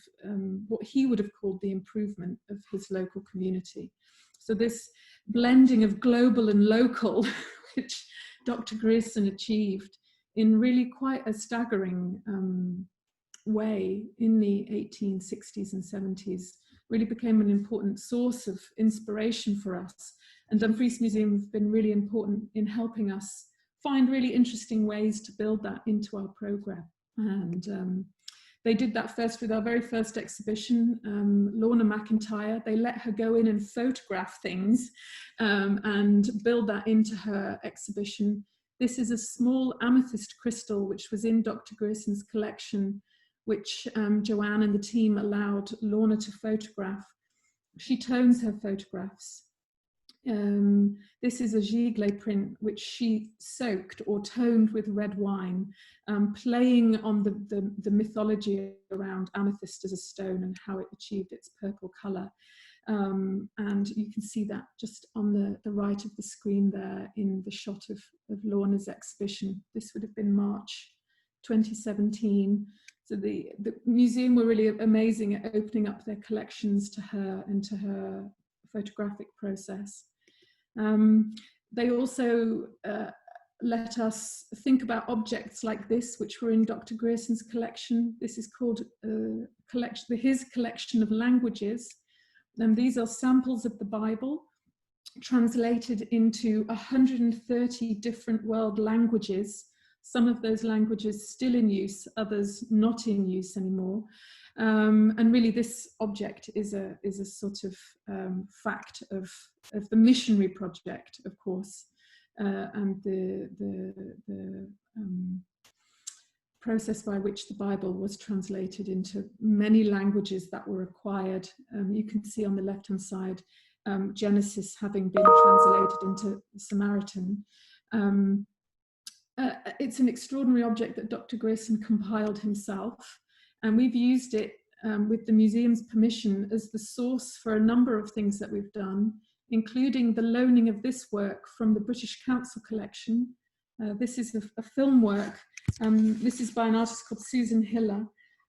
what he would have called the improvement of his local community. So this blending of global and local, which Dr. Grierson achieved in really quite a staggering way in the 1860s and 70s, really became an important source of inspiration for us. And Dumfries Museum have been really important in helping us find really interesting ways to build that into our program. And they did that first with our very first exhibition, Lorna McIntyre. They let her go in and photograph things and build that into her exhibition. This is a small amethyst crystal which was in Dr. Grierson's collection, which Joanne and the team allowed Lorna to photograph. she tones her photographs. This is a Giglet print which she soaked or toned with red wine, playing on the mythology around amethyst as a stone and how it achieved its purple colour. And you can see that just on the right of the screen there in the shot of Lorna's exhibition. This would have been March 2017. So the museum were really amazing at opening up their collections to her and to her photographic process. They also let us think about objects like this, which were in Dr. Grierson's collection. This is called his collection of languages. And these are samples of the Bible translated into 130 different world languages. Some of those languages still in use, others not in use anymore. And really this object is a sort of fact of the missionary project, of course, and the process by which the Bible was translated into many languages that were acquired. You can see on the left-hand side, Genesis having been translated into Samaritan. It's an extraordinary object that Dr. Grierson compiled himself, and we've used it with the museum's permission as the source for a number of things that we've done, including the loaning of this work from the British Council collection. This is a film work. This is by an artist called Susan Hiller.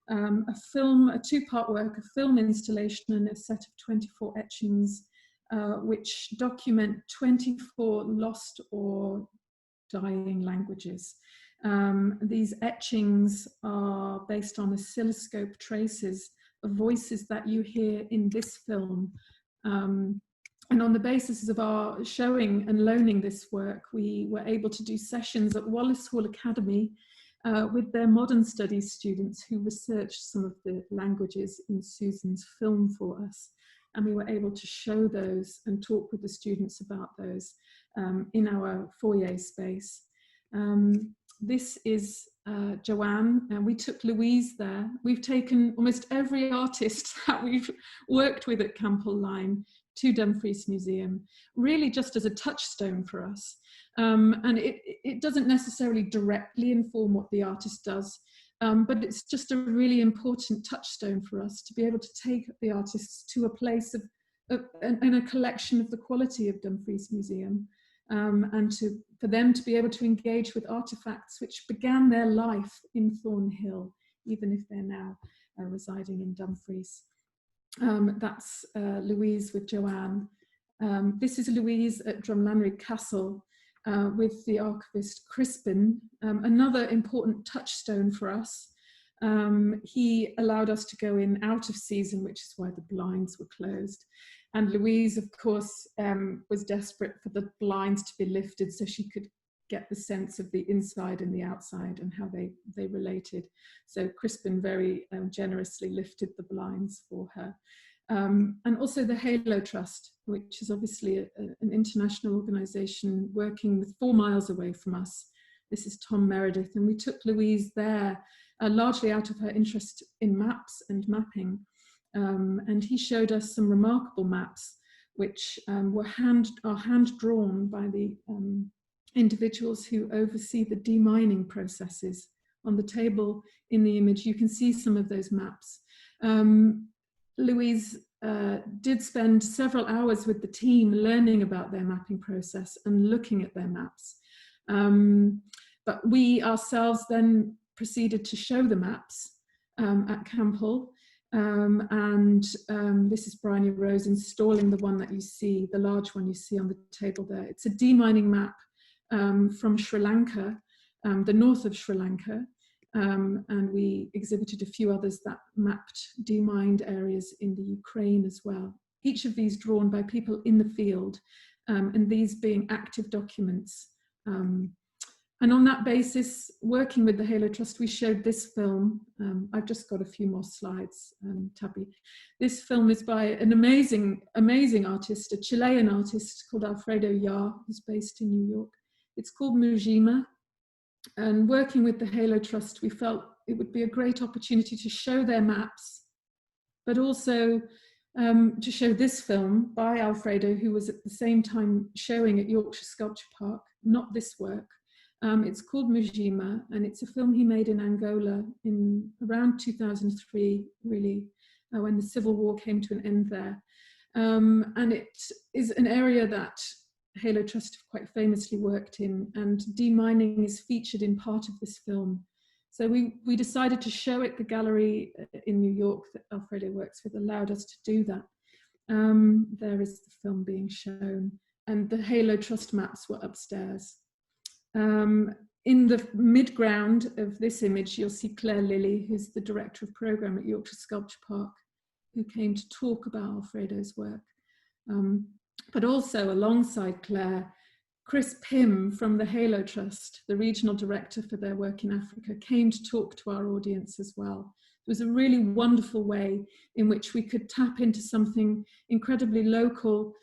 A two-part work, a film installation and a set of 24 etchings, which document 24 lost or dying languages. These etchings are based on oscilloscope traces of voices that you hear in this film. And on the basis of our showing and loaning this work, we were able to do sessions at Wallace Hall Academy with their modern studies students who researched some of the languages in Susan's film for us. And we were able to show those and talk with the students about those in our foyer space. This is Joanne, and we took Louise there. We've taken almost every artist that we've worked with at Campbell Line to Dumfries Museum, really just as a touchstone for us. And it doesn't necessarily directly inform what the artist does, but it's just a really important touchstone for us to be able to take the artists to a place and a collection of the quality of Dumfries Museum, and for them to be able to engage with artifacts which began their life in Thornhill, even if they're now residing in Dumfries. That's Louise with Joanne. This is Louise at Drumlanrig Castle with the archivist Crispin, another important touchstone for us. He allowed us to go in out of season, which is why the blinds were closed. And Louise, of course, was desperate for the blinds to be lifted so she could get the sense of the inside and the outside and how they related. So Crispin very generously lifted the blinds for her. And also the Halo Trust, which is obviously an international organisation working with 4 miles away from us. This is Tom Meredith, and we took Louise there largely out of her interest in maps and mapping. And he showed us some remarkable maps which are hand-drawn by the individuals who oversee the demining processes. On the table in the image, you can see some of those maps. Louise did spend several hours with the team learning about their mapping process and looking at their maps. But we ourselves then proceeded to show the maps at Campbell. This is Bryony Rose installing the one that you see, the large one you see on the table there. It's a demining map from Sri Lanka, the north of Sri Lanka. And we exhibited a few others that mapped demined areas in the Ukraine as well. Each of these drawn by people in the field, and these being active documents. And on that basis, working with the Halo Trust, we showed this film. I've just got a few more slides, Tabby. This film is by an amazing, amazing artist, a Chilean artist called Alfredo Yar, who's based in New York. It's called Mujima. And working with the Halo Trust, we felt it would be a great opportunity to show their maps, but also to show this film by Alfredo, who was at the same time showing at Yorkshire Sculpture Park, not this work. It's called Mujima, and it's a film he made in Angola in around 2003, really, when the civil war came to an end there. And it is an area that Halo Trust have quite famously worked in, and demining is featured in part of this film. So we decided to show it. The gallery in New York that Alfredo works with allowed us to do that. There is the film being shown, and the Halo Trust maps were upstairs. In the midground of this image, you'll see Claire Lilly, who's the director of program at Yorkshire Sculpture Park, who came to talk about Alfredo's work. But also alongside Claire, Chris Pym from the Halo Trust, the regional director for their work in Africa, came to talk to our audience as well. It was a really wonderful way in which we could tap into something incredibly local,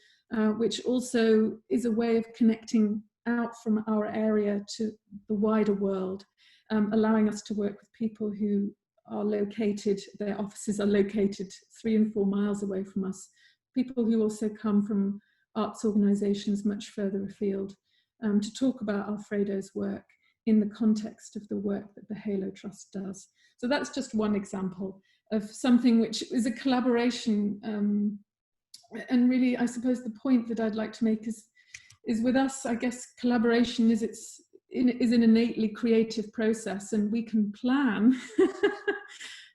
which also is a way of connecting out from our area to the wider world, allowing us to work with people who are located, their offices are located 3 and 4 miles away from us, people who also come from arts organisations much further afield, to talk about Alfredo's work in the context of the work that the Halo Trust does. So that's just one example of something which is a collaboration, and really I suppose the point that I'd like to make is with us, I guess collaboration is an innately creative process, and we can plan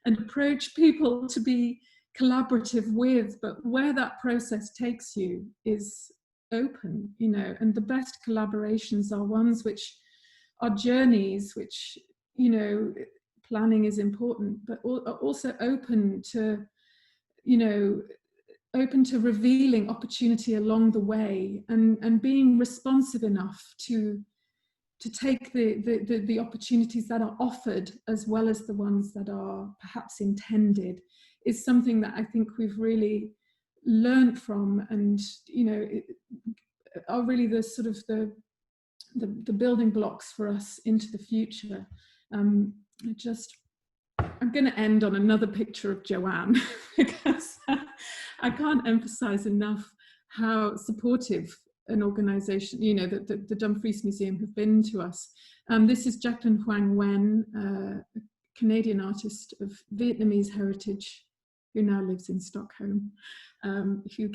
and approach people to be collaborative with, but where that process takes you is open, you know, and the best collaborations are ones which are journeys, which, you know, planning is important, but are also open to, you know, open to revealing opportunity along the way, and being responsive enough to take the opportunities that are offered as well as the ones that are perhaps intended, is something that I think we've really learned from, and you know, are really the sort of the building blocks for us into the future. I'm going to end on another picture of Joanne because I can't emphasize enough how supportive an organisation, you know, the Dumfries Museum have been to us. This is Jacqueline Hoang Nguyen, a Canadian artist of Vietnamese heritage, who now lives in Stockholm, who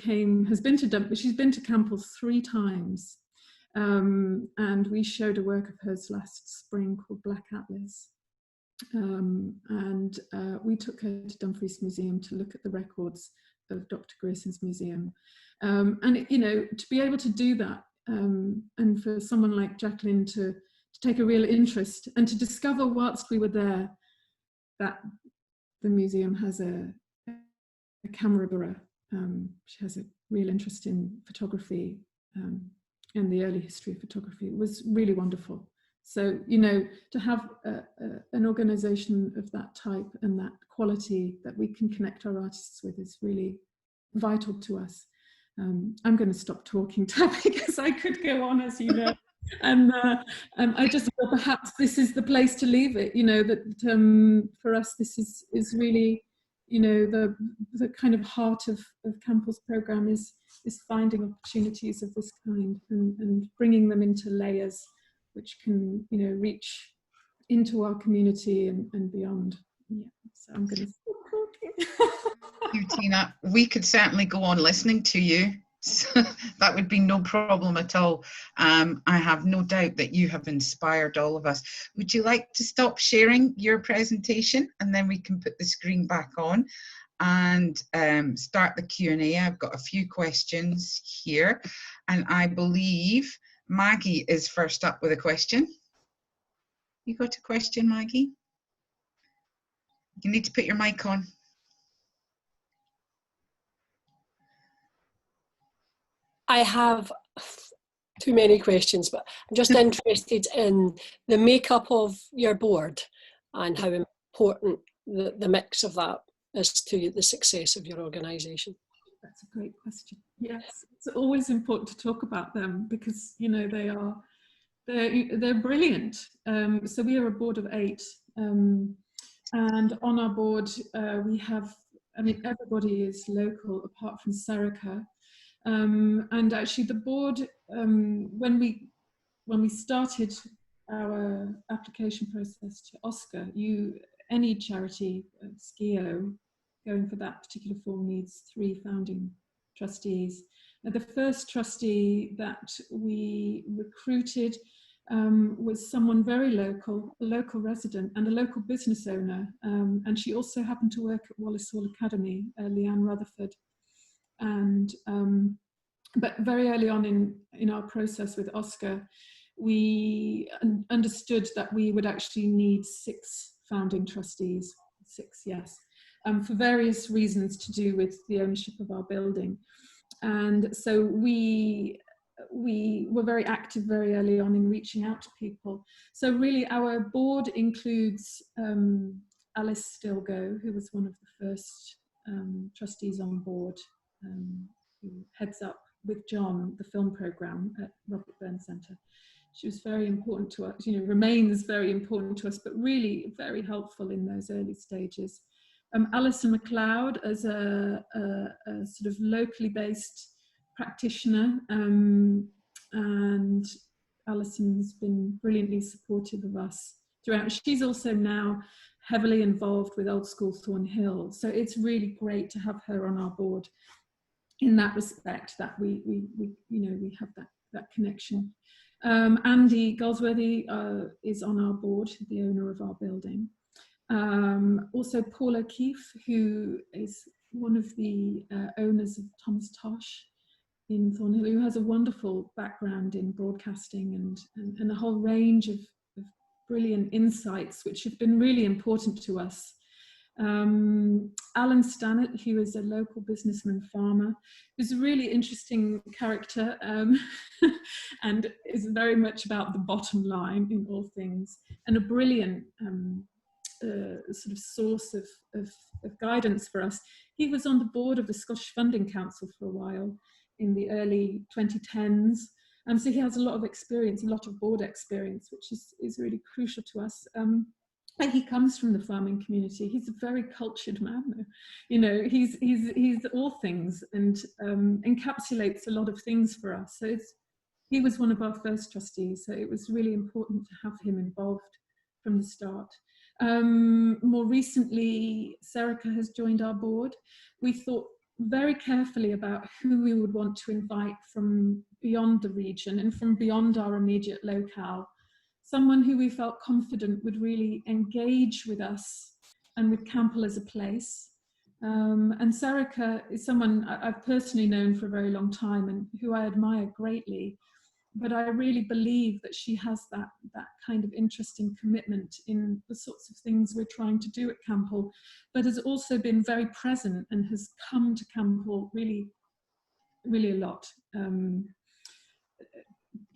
has been to she's been to Campbell's 3 times, and we showed a work of hers last spring called Black Atlas. And we took her to Dumfries Museum to look at the records of Dr. Grierson's museum. And, you know, to be able to do that, and for someone like Jacqueline to take a real interest and to discover whilst we were there that the museum has a camera bureau. She has a real interest in photography and the early history of photography. It was really wonderful. So, you know, to have an organisation of that type and that quality that we can connect our artists with is really vital to us. I'm going to stop talking, Tab, because I could go on, as you know. And I just thought perhaps this is the place to leave it, you know, that for us this is really, you know, the kind of heart of Campbell's programme is finding opportunities of this kind and bringing them into layers which can, you know, reach into our community and beyond. Yeah, so I'm going to stop talking. Thank you, Tina. We could certainly go on listening to you. So that would be no problem at all. I have no doubt that you have inspired all of us. Would you like to stop sharing your presentation, and then we can put the screen back on and start the Q&A? I've got a few questions here, and I believe Maggie is first up with a question. You got a question, Maggie? You need to put your mic on. I have too many questions, but I'm just interested in the makeup of your board and how important the mix of that is to the success of your organisation. That's a great question. Yes, it's always important to talk about them because, you know, they're brilliant. So we are a board of 8, and on our board we have I mean, everybody is local apart from Serica. And actually the board, when we started our application process to Oscar, any charity, SKIO, going for that particular form needs 3 founding trustees. The first trustee that we recruited was someone very local, a local resident and a local business owner. And she also happened to work at Wallace Hall Academy, Leanne Rutherford. And but very early on in our process with Oscar, we understood that we would actually need 6 founding trustees, 6, yes, for various reasons to do with the ownership of our building. And so we were very active very early on in reaching out to people. So really our board includes Alice Stilgo, who was one of the first trustees on board, who heads up with John the film programme at Robert Burns Centre. She was very important to us, remains very important to us, but really very helpful in those early stages. Alison Macleod as a sort of locally based practitioner, and Alison's been brilliantly supportive of us throughout. She's also now heavily involved with Old School Thornhill, so it's really great to have her on our board in that respect, that we have that connection. Andy Goldsworthy is on our board, the owner of our building. Also Paul O'Keefe, who is one of the owners of Thomas Tosh in Thornhill, who has a wonderful background in broadcasting and a whole range of brilliant insights which have been really important to us. Alan Stannett, who is a local businessman farmer, who's a really interesting character and is very much about the bottom line in all things, and a brilliant sort of source of guidance for us. He was on the board of the Scottish Funding Council for a while in the early 2010s. So he has a lot of experience, a lot of board experience, which is really crucial to us. And he comes from the farming community. He's a very cultured man, though. He's all things and encapsulates a lot of things for us. So he was one of our first trustees, so it was really important to have him involved from the start. More recently, Serica has joined our board. We thought very carefully about who we would want to invite from beyond the region and from beyond our immediate locale. Someone who we felt confident would really engage with us and with Campbell as a place. And Serica is someone I've personally known for a very long time and who I admire greatly. But I really believe that she has that kind of interesting commitment in the sorts of things we're trying to do at Campbell, but has also been very present and has come to Campbell really, really a lot,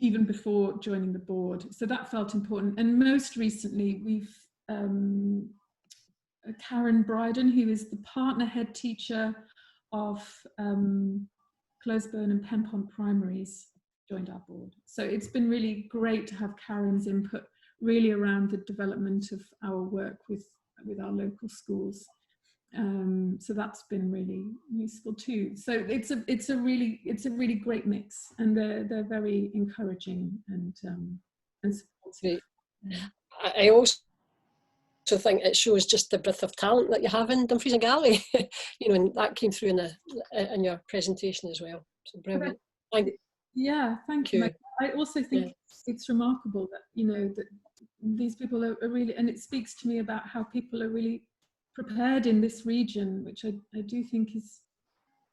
even before joining the board. So that felt important. And most recently, we've Karen Bryden, who is the partner head teacher of Closeburn and Penpont Primaries, joined our board. So it's been really great to have Karen's input really around the development of our work with our local schools. So that's been really useful too. So it's a really great mix, and they're very encouraging and supportive. I also think it shows just the breadth of talent that you have in Dumfries and Galloway. And that came through in your presentation as well. So brilliant. Thank you. I also think it's remarkable that that these people are really, and it speaks to me about how people are really prepared in this region, which I do think is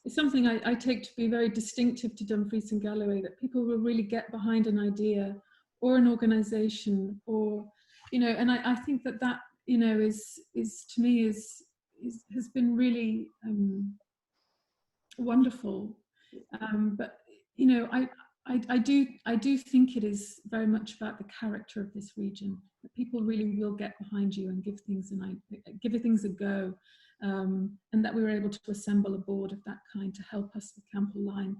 something I take to be very distinctive to Dumfries and Galloway, that people will really get behind an idea or an organisation, or and I think that is to me has been really wonderful. But I do think it is very much about the character of this region, that people really will get behind you and give things a go, and that we were able to assemble a board of that kind to help us with Campbell Line,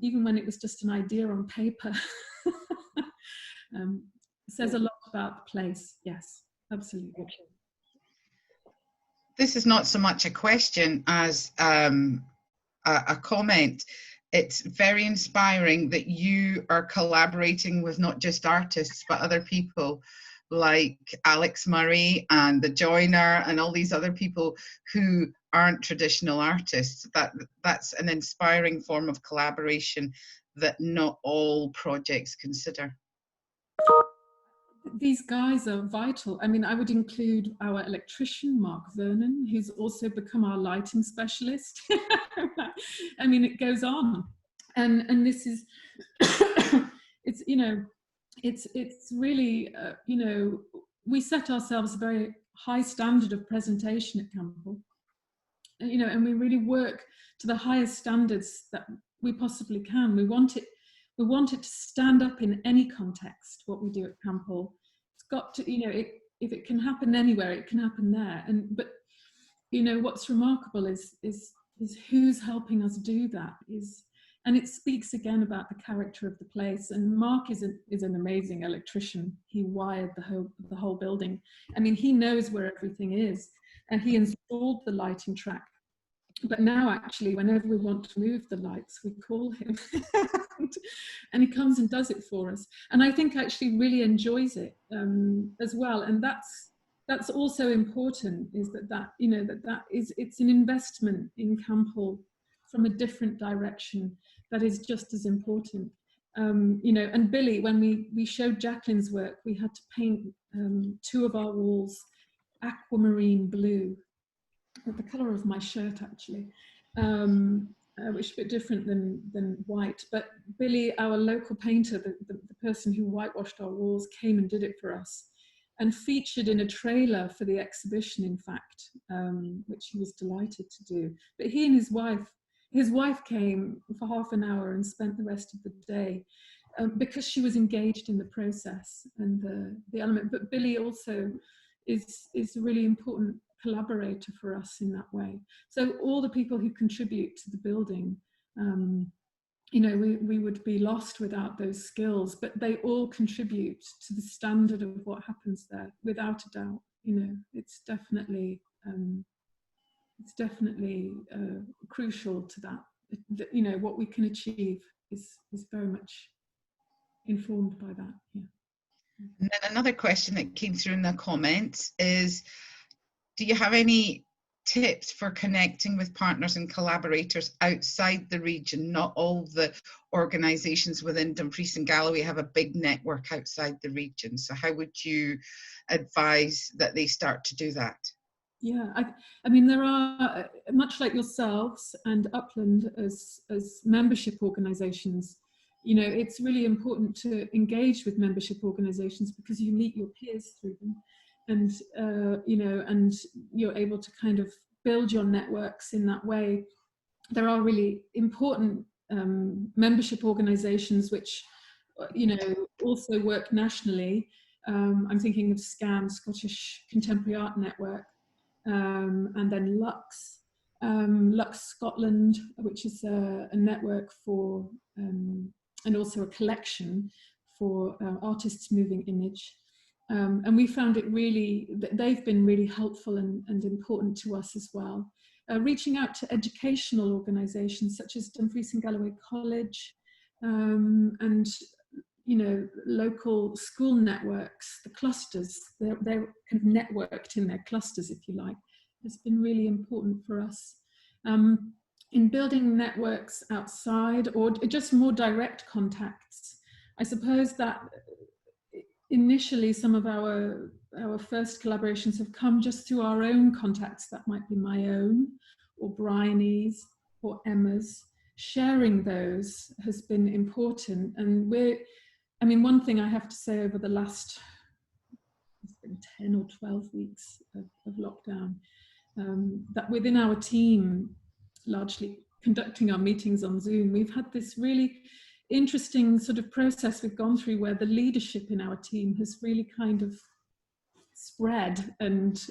even when it was just an idea on paper. Says a lot about the place. Yes, absolutely. this is not so much a question as a comment. It's very inspiring that you are collaborating with not just artists, but other people like Alex Murray and the Joiner and all these other people who aren't traditional artists. That's an inspiring form of collaboration that not all projects consider. These guys are vital. I mean, I would include our electrician, Mark Vernon, who's also become our lighting specialist. I mean, it goes on. And this is, it's, you know, it's really, you know, we set ourselves a very high standard of presentation at Campbell, you know, and we really work to the highest standards that we possibly can. We want it to stand up in any context, what we do at Campbell. It's got to, you know, if it can happen anywhere, it can happen there. But, you know, what's remarkable is who's helping us do that and it speaks again about the character of the place. And Mark is an amazing electrician. He wired the whole building. I mean, he knows where everything is, and he installed the lighting track. But now, actually, whenever we want to move the lights, we call him, and he comes and does it for us. And I think actually really enjoys it as well. And that's also important. Is that you know it's an investment in Campbell from a different direction that is just as important. You know, and Billy, when we showed Jacqueline's work, we had to paint 2 of our walls aquamarine blue, the colour of my shirt actually, which is a bit different than white. But Billy, our local painter, the person who whitewashed our walls, came and did it for us and featured in a trailer for the exhibition, in fact, which he was delighted to do. But he and his wife came for half an hour and spent the rest of the day because she was engaged in the process and the element. But Billy also is a really important collaborator for us in that way. So all the people who contribute to the building, you know, we would be lost without those skills, but they all contribute to the standard of what happens there, without a doubt. You know, it's definitely crucial to that. You know, what we can achieve is very much informed by that. Yeah. And then another question that came through in the comments is, do you have any tips for connecting with partners and collaborators outside the region? Not all the organisations within Dumfries and Galloway have a big network outside the region. So how would you advise that they start to do that? Yeah, I mean, there are, much like yourselves and Upland as membership organisations, you know, it's really important to engage with membership organisations because you meet your peers through them. And, you know, and you're able to kind of build your networks in that way. There are really important membership organisations which, you know, also work nationally. I'm thinking of SCAM, Scottish Contemporary Art Network, and then Lux Scotland, which is a network for, and also a collection for artists moving image. And we found it really, they've been really helpful and important to us as well. Reaching out to educational organisations such as Dumfries and Galloway College, and, you know, local school networks, the clusters, they're kind of networked in their clusters, if you like, has been really important for us. In building networks outside or just more direct contacts, I suppose that initially some of our first collaborations have come just through our own contacts. That might be my own or Bryony's or Emma's. Sharing those has been important. And I mean, one thing I have to say over the last, it's been 10 or 12 weeks of lockdown, that within our team, largely conducting our meetings on Zoom, we've had this really interesting sort of process we've gone through where the leadership in our team has really kind of spread, and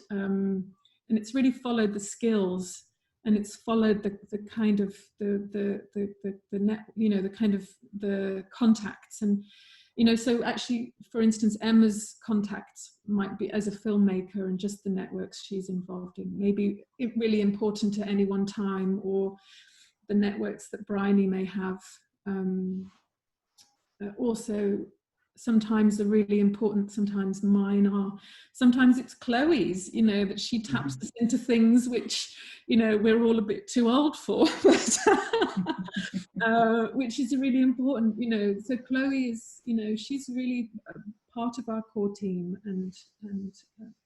it's really followed the skills, and it's followed the kind of the net, you know, the kind of the contacts. And you know, so actually, for instance, Emma's contacts might be as a filmmaker and just the networks she's involved in, maybe really important at any one time, or the networks that Bryony may have. Also, sometimes they're really important, sometimes mine are. Sometimes it's Chloe's, you know, that she taps us into things which, you know, we're all a bit too old for, but, which is really important, you know. So Chloe is, you know, she's really part of our core team and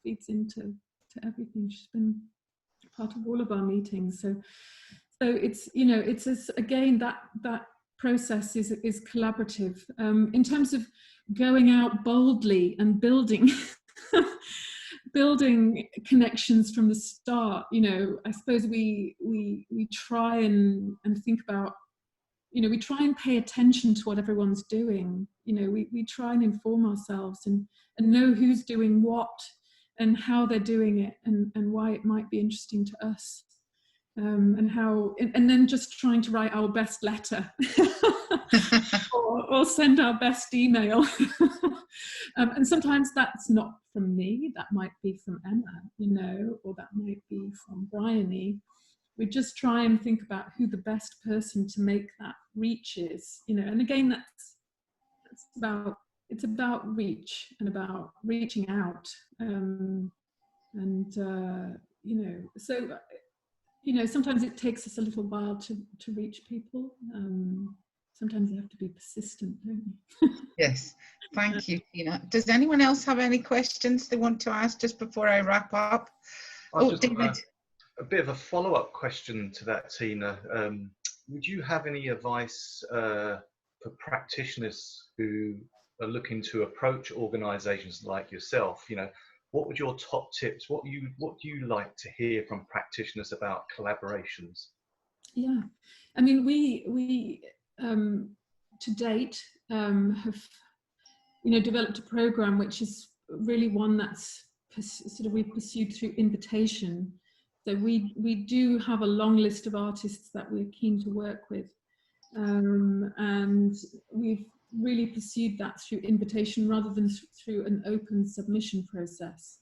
feeds into everything. She's been part of all of our meetings. So it's, you know, it's again, that process is collaborative. In terms of going out boldly and building building connections from the start, you know, I suppose we try and think about, you know, we try and pay attention to what everyone's doing. You know, we try and inform ourselves and know who's doing what and how they're doing it, and why it might be interesting to us. And then just trying to write our best letter or send our best email. And sometimes that's not from me, that might be from Emma, you know, or that might be from Bryony. We just try and think about who the best person to make that reach is, you know. And again, it's about reach and about reaching out. You know, so, you know, sometimes it takes us a little while to reach people. Sometimes you have to be persistent, don't you? Yes, thank you, Tina. Does anyone else have any questions they want to ask just before I wrap up? David. A bit of a follow-up question to that, Tina. Would you have any advice for practitioners who are looking to approach organisations like yourself? You know, what would your top tips? What do you like to hear from practitioners about collaborations? Yeah, I mean, we to date have, you know, developed a program which is really one that's we've pursued through invitation. So we do have a long list of artists that we're keen to work with, and we've really pursued that through invitation rather than through an open submission process.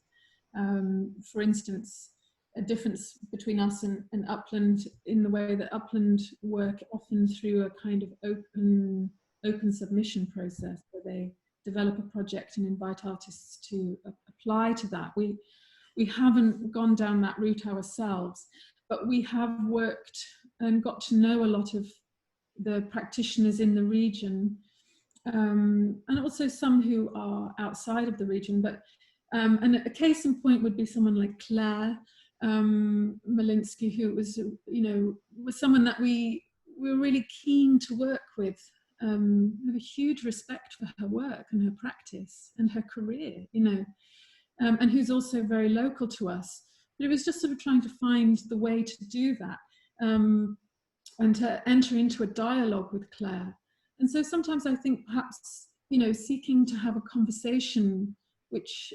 For instance, a difference between us and Upland in the way that Upland work often through a kind of open submission process, where they develop a project and invite artists to apply to that. We haven't gone down that route ourselves, but we have worked and got to know a lot of the practitioners in the region, and also some who are outside of the region. But and a case in point would be someone like Claire Malinsky, who was, you know, was someone that we were really keen to work with. We have a huge respect for her work and her practice and her career, you know. And who's also very local to us. But it was just sort of trying to find the way to do that, and to enter into a dialogue with Claire. And so sometimes I think perhaps, you know, seeking to have a conversation which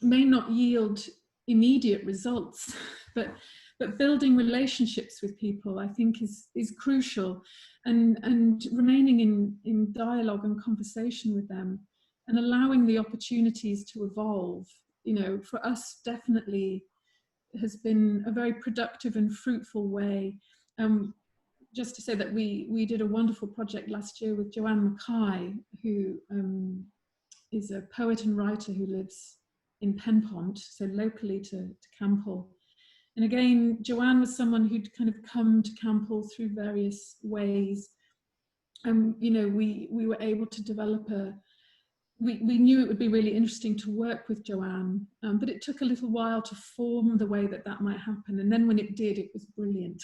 may not yield immediate results, but building relationships with people, I think is crucial, and remaining in dialogue and conversation with them, and allowing the opportunities to evolve, you know, for us definitely has been a very productive and fruitful way. Just to say that we did a wonderful project last year with Joanne Mackay, who is a poet and writer who lives in Penpont, so locally to Campbell. And again, Joanne was someone who'd kind of come to Campbell through various ways. And, you know, we were able to develop we knew it would be really interesting to work with Joanne, but it took a little while to form the way that might happen. And then when it did, it was brilliant.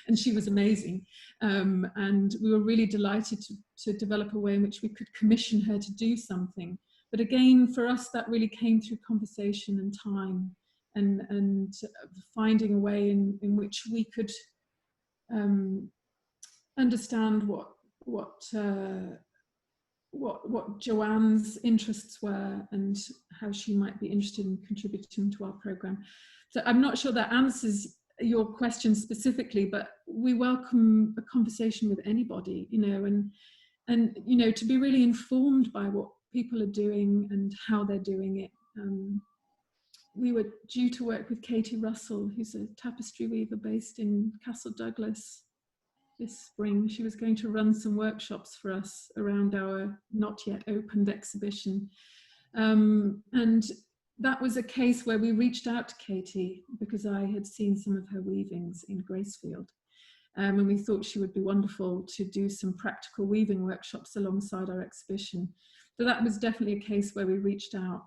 And she was amazing. And we were really delighted to develop a way in which we could commission her to do something. But again, for us, that really came through conversation and time, and finding a way in which we could understand what Joanne's interests were and how she might be interested in contributing to our program. So I'm not sure that answers your question specifically, but we welcome a conversation with anybody, you know, you know, to be really informed by what people are doing and how they're doing it. We were due to work with Katie Russell, who's a tapestry weaver based in Castle Douglas this spring. She was going to run some workshops for us around our not yet opened exhibition. And that was a case where we reached out to Katie because I had seen some of her weavings in Gracefield. And we thought she would be wonderful to do some practical weaving workshops alongside our exhibition. So that was definitely a case where we reached out.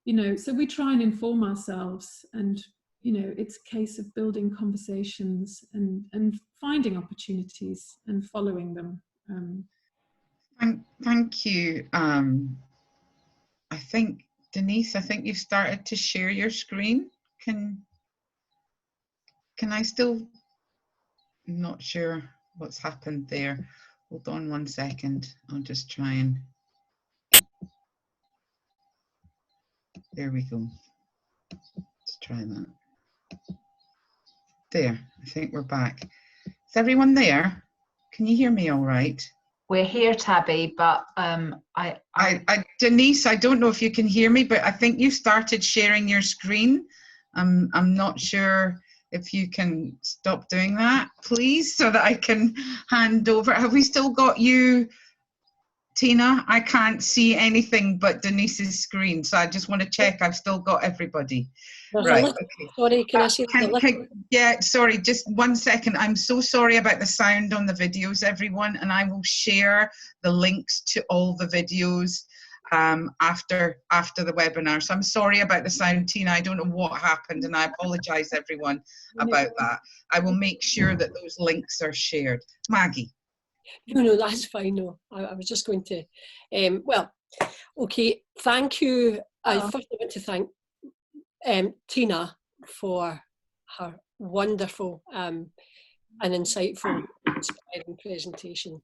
You know, so we try and inform ourselves, and, you know, it's a case of building conversations and finding opportunities and following them. Thank you. I think, Denise, I think you've started to share your screen. Can I still? I'm not sure what's happened there. Hold on 1 second. I'll just try and. There we go. Let's try that. There, I think we're back. Is everyone there? Can you hear me all right? We're here, Tabby, but Denise, I don't know if you can hear me, but I think you started sharing your screen. I'm not sure if you can stop doing that, please, so that I can hand over. Have we still got you, Tina? I can't see anything but Denise's screen, so I just want to check I've still got everybody. Right, okay. Sorry, can I see yeah, sorry, just 1 second. I'm so sorry about the sound on the videos, everyone, and I will share the links to all the videos after the webinar. So I'm sorry about the sound, Tina. I don't know what happened, and I apologize, everyone, about that. I will make sure that those links are shared. Maggie. No, that's fine. No, I was just going to, well, okay, thank you. I first want to thank Tina for her wonderful and insightful, inspiring presentation.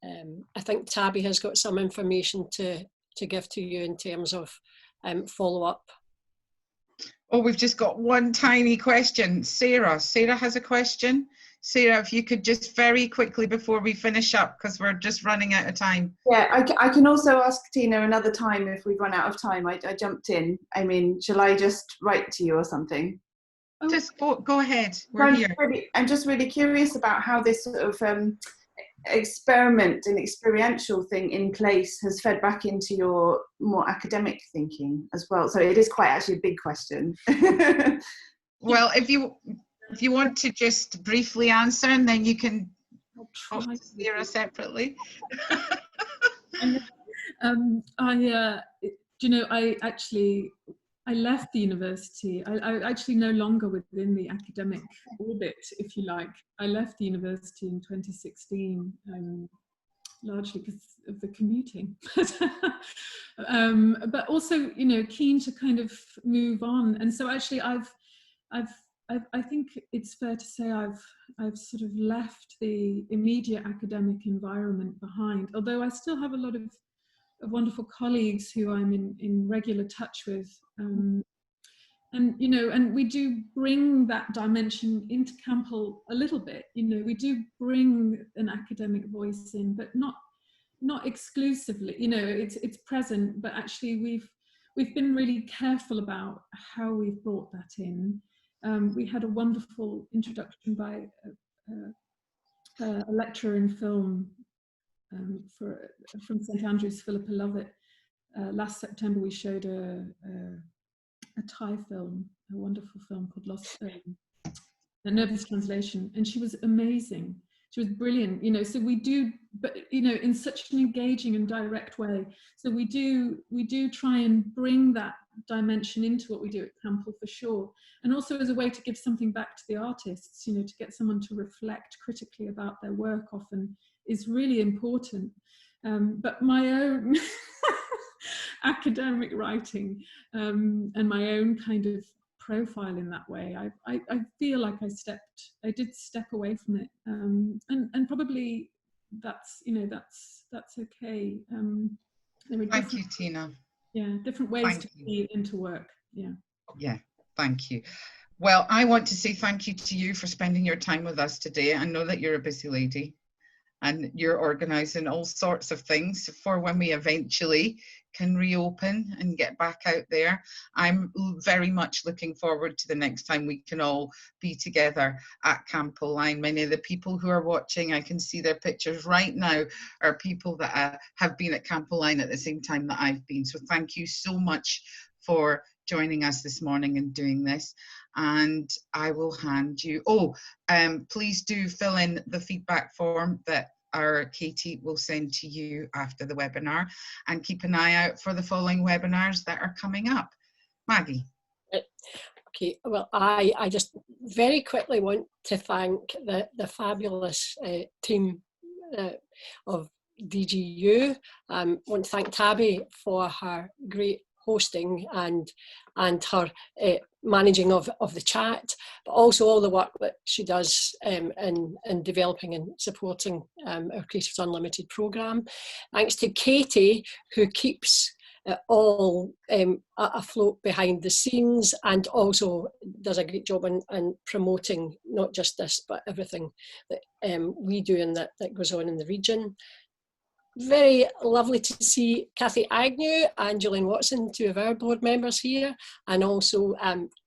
I think Tabby has got some information to give to you in terms of follow-up. Oh, we've just got one tiny question. Sarah has a question. Sarah, if you could just very quickly before we finish up, because we're just running out of time. Yeah, I can also ask Tina another time if we've run out of time. I jumped in. I mean, shall I just write to you or something? Just go ahead. We're here. I'm just really curious about how this sort of experiment and experiential thing in place has fed back into your more academic thinking as well. So it is quite actually a big question. Well, if you want to just briefly answer, and then you can talk to Sarah separately. You know, I left the university. I actually no longer within the academic orbit, if you like. I left the university in 2016, largely because of the commuting. But also, you know, keen to kind of move on. And so actually I think it's fair to say I've sort of left the immediate academic environment behind, although I still have a lot of wonderful colleagues who I'm in regular touch with. And, you know, and we do bring that dimension into Campbell a little bit. You know, we do bring an academic voice in, but not exclusively. You know, it's present, but actually we've been really careful about how we've brought that in. We had a wonderful introduction by a lecturer in film from St Andrews, Philippa Lovett. Last September we showed a Thai film, a wonderful film called Lost, A Nervous Translation, and she was amazing. She was brilliant, you know. So we do, but you know, in such an engaging and direct way. So we do try and bring that dimension into what we do at Campbell for sure, and also as a way to give something back to the artists. You know, to get someone to reflect critically about their work often is really important. But my own academic writing and my own kind of profile in that way, I feel like I did step away from it, and probably that's, you know, that's okay. Thank you, Tina. Yeah, different ways to be into work. Yeah, thank you. Well, I want to say thank you to you for spending your time with us today. I know that you're a busy lady, and you're organising all sorts of things for when we eventually can reopen and get back out there. I'm very much looking forward to the next time we can all be together at Camp O'Line. Many of the people who are watching, I can see their pictures right now, are people that have been at Camp O'Line at the same time that I've been. So thank you so much for joining us this morning and doing this. And I will hand you, please do fill in the feedback form that our Katie will send to you after the webinar, and keep an eye out for the following webinars that are coming up. Maggie. Okay, well, I just very quickly want to thank the fabulous team of DGU. Want to thank Tabby for her great hosting and her managing of the chat, but also all the work that she does in developing and supporting our Creatives Unlimited programme. Thanks to Katie, who keeps it all afloat behind the scenes and also does a great job in promoting not just this but everything that we do and that goes on in the region. Very lovely to see Cathy Agnew and Julian Watson, two of our board members here, and also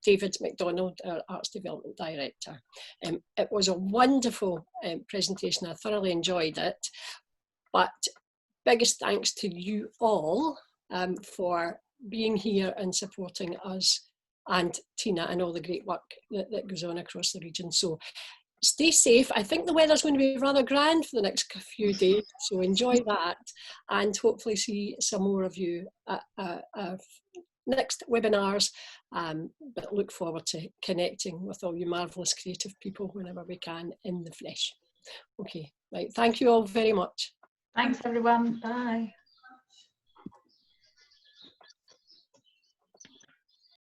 David MacDonald, our Arts Development Director. It was a wonderful presentation. I thoroughly enjoyed it. But biggest thanks to you all for being here and supporting us, and Tina and all the great work that goes on across the region. So stay safe. I think the weather's going to be rather grand for the next few days, so enjoy that, and hopefully see some more of you at our next webinars, but look forward to connecting with all you marvellous creative people whenever we can in the flesh. Okay, right, thank you all very much. Thanks everyone, bye.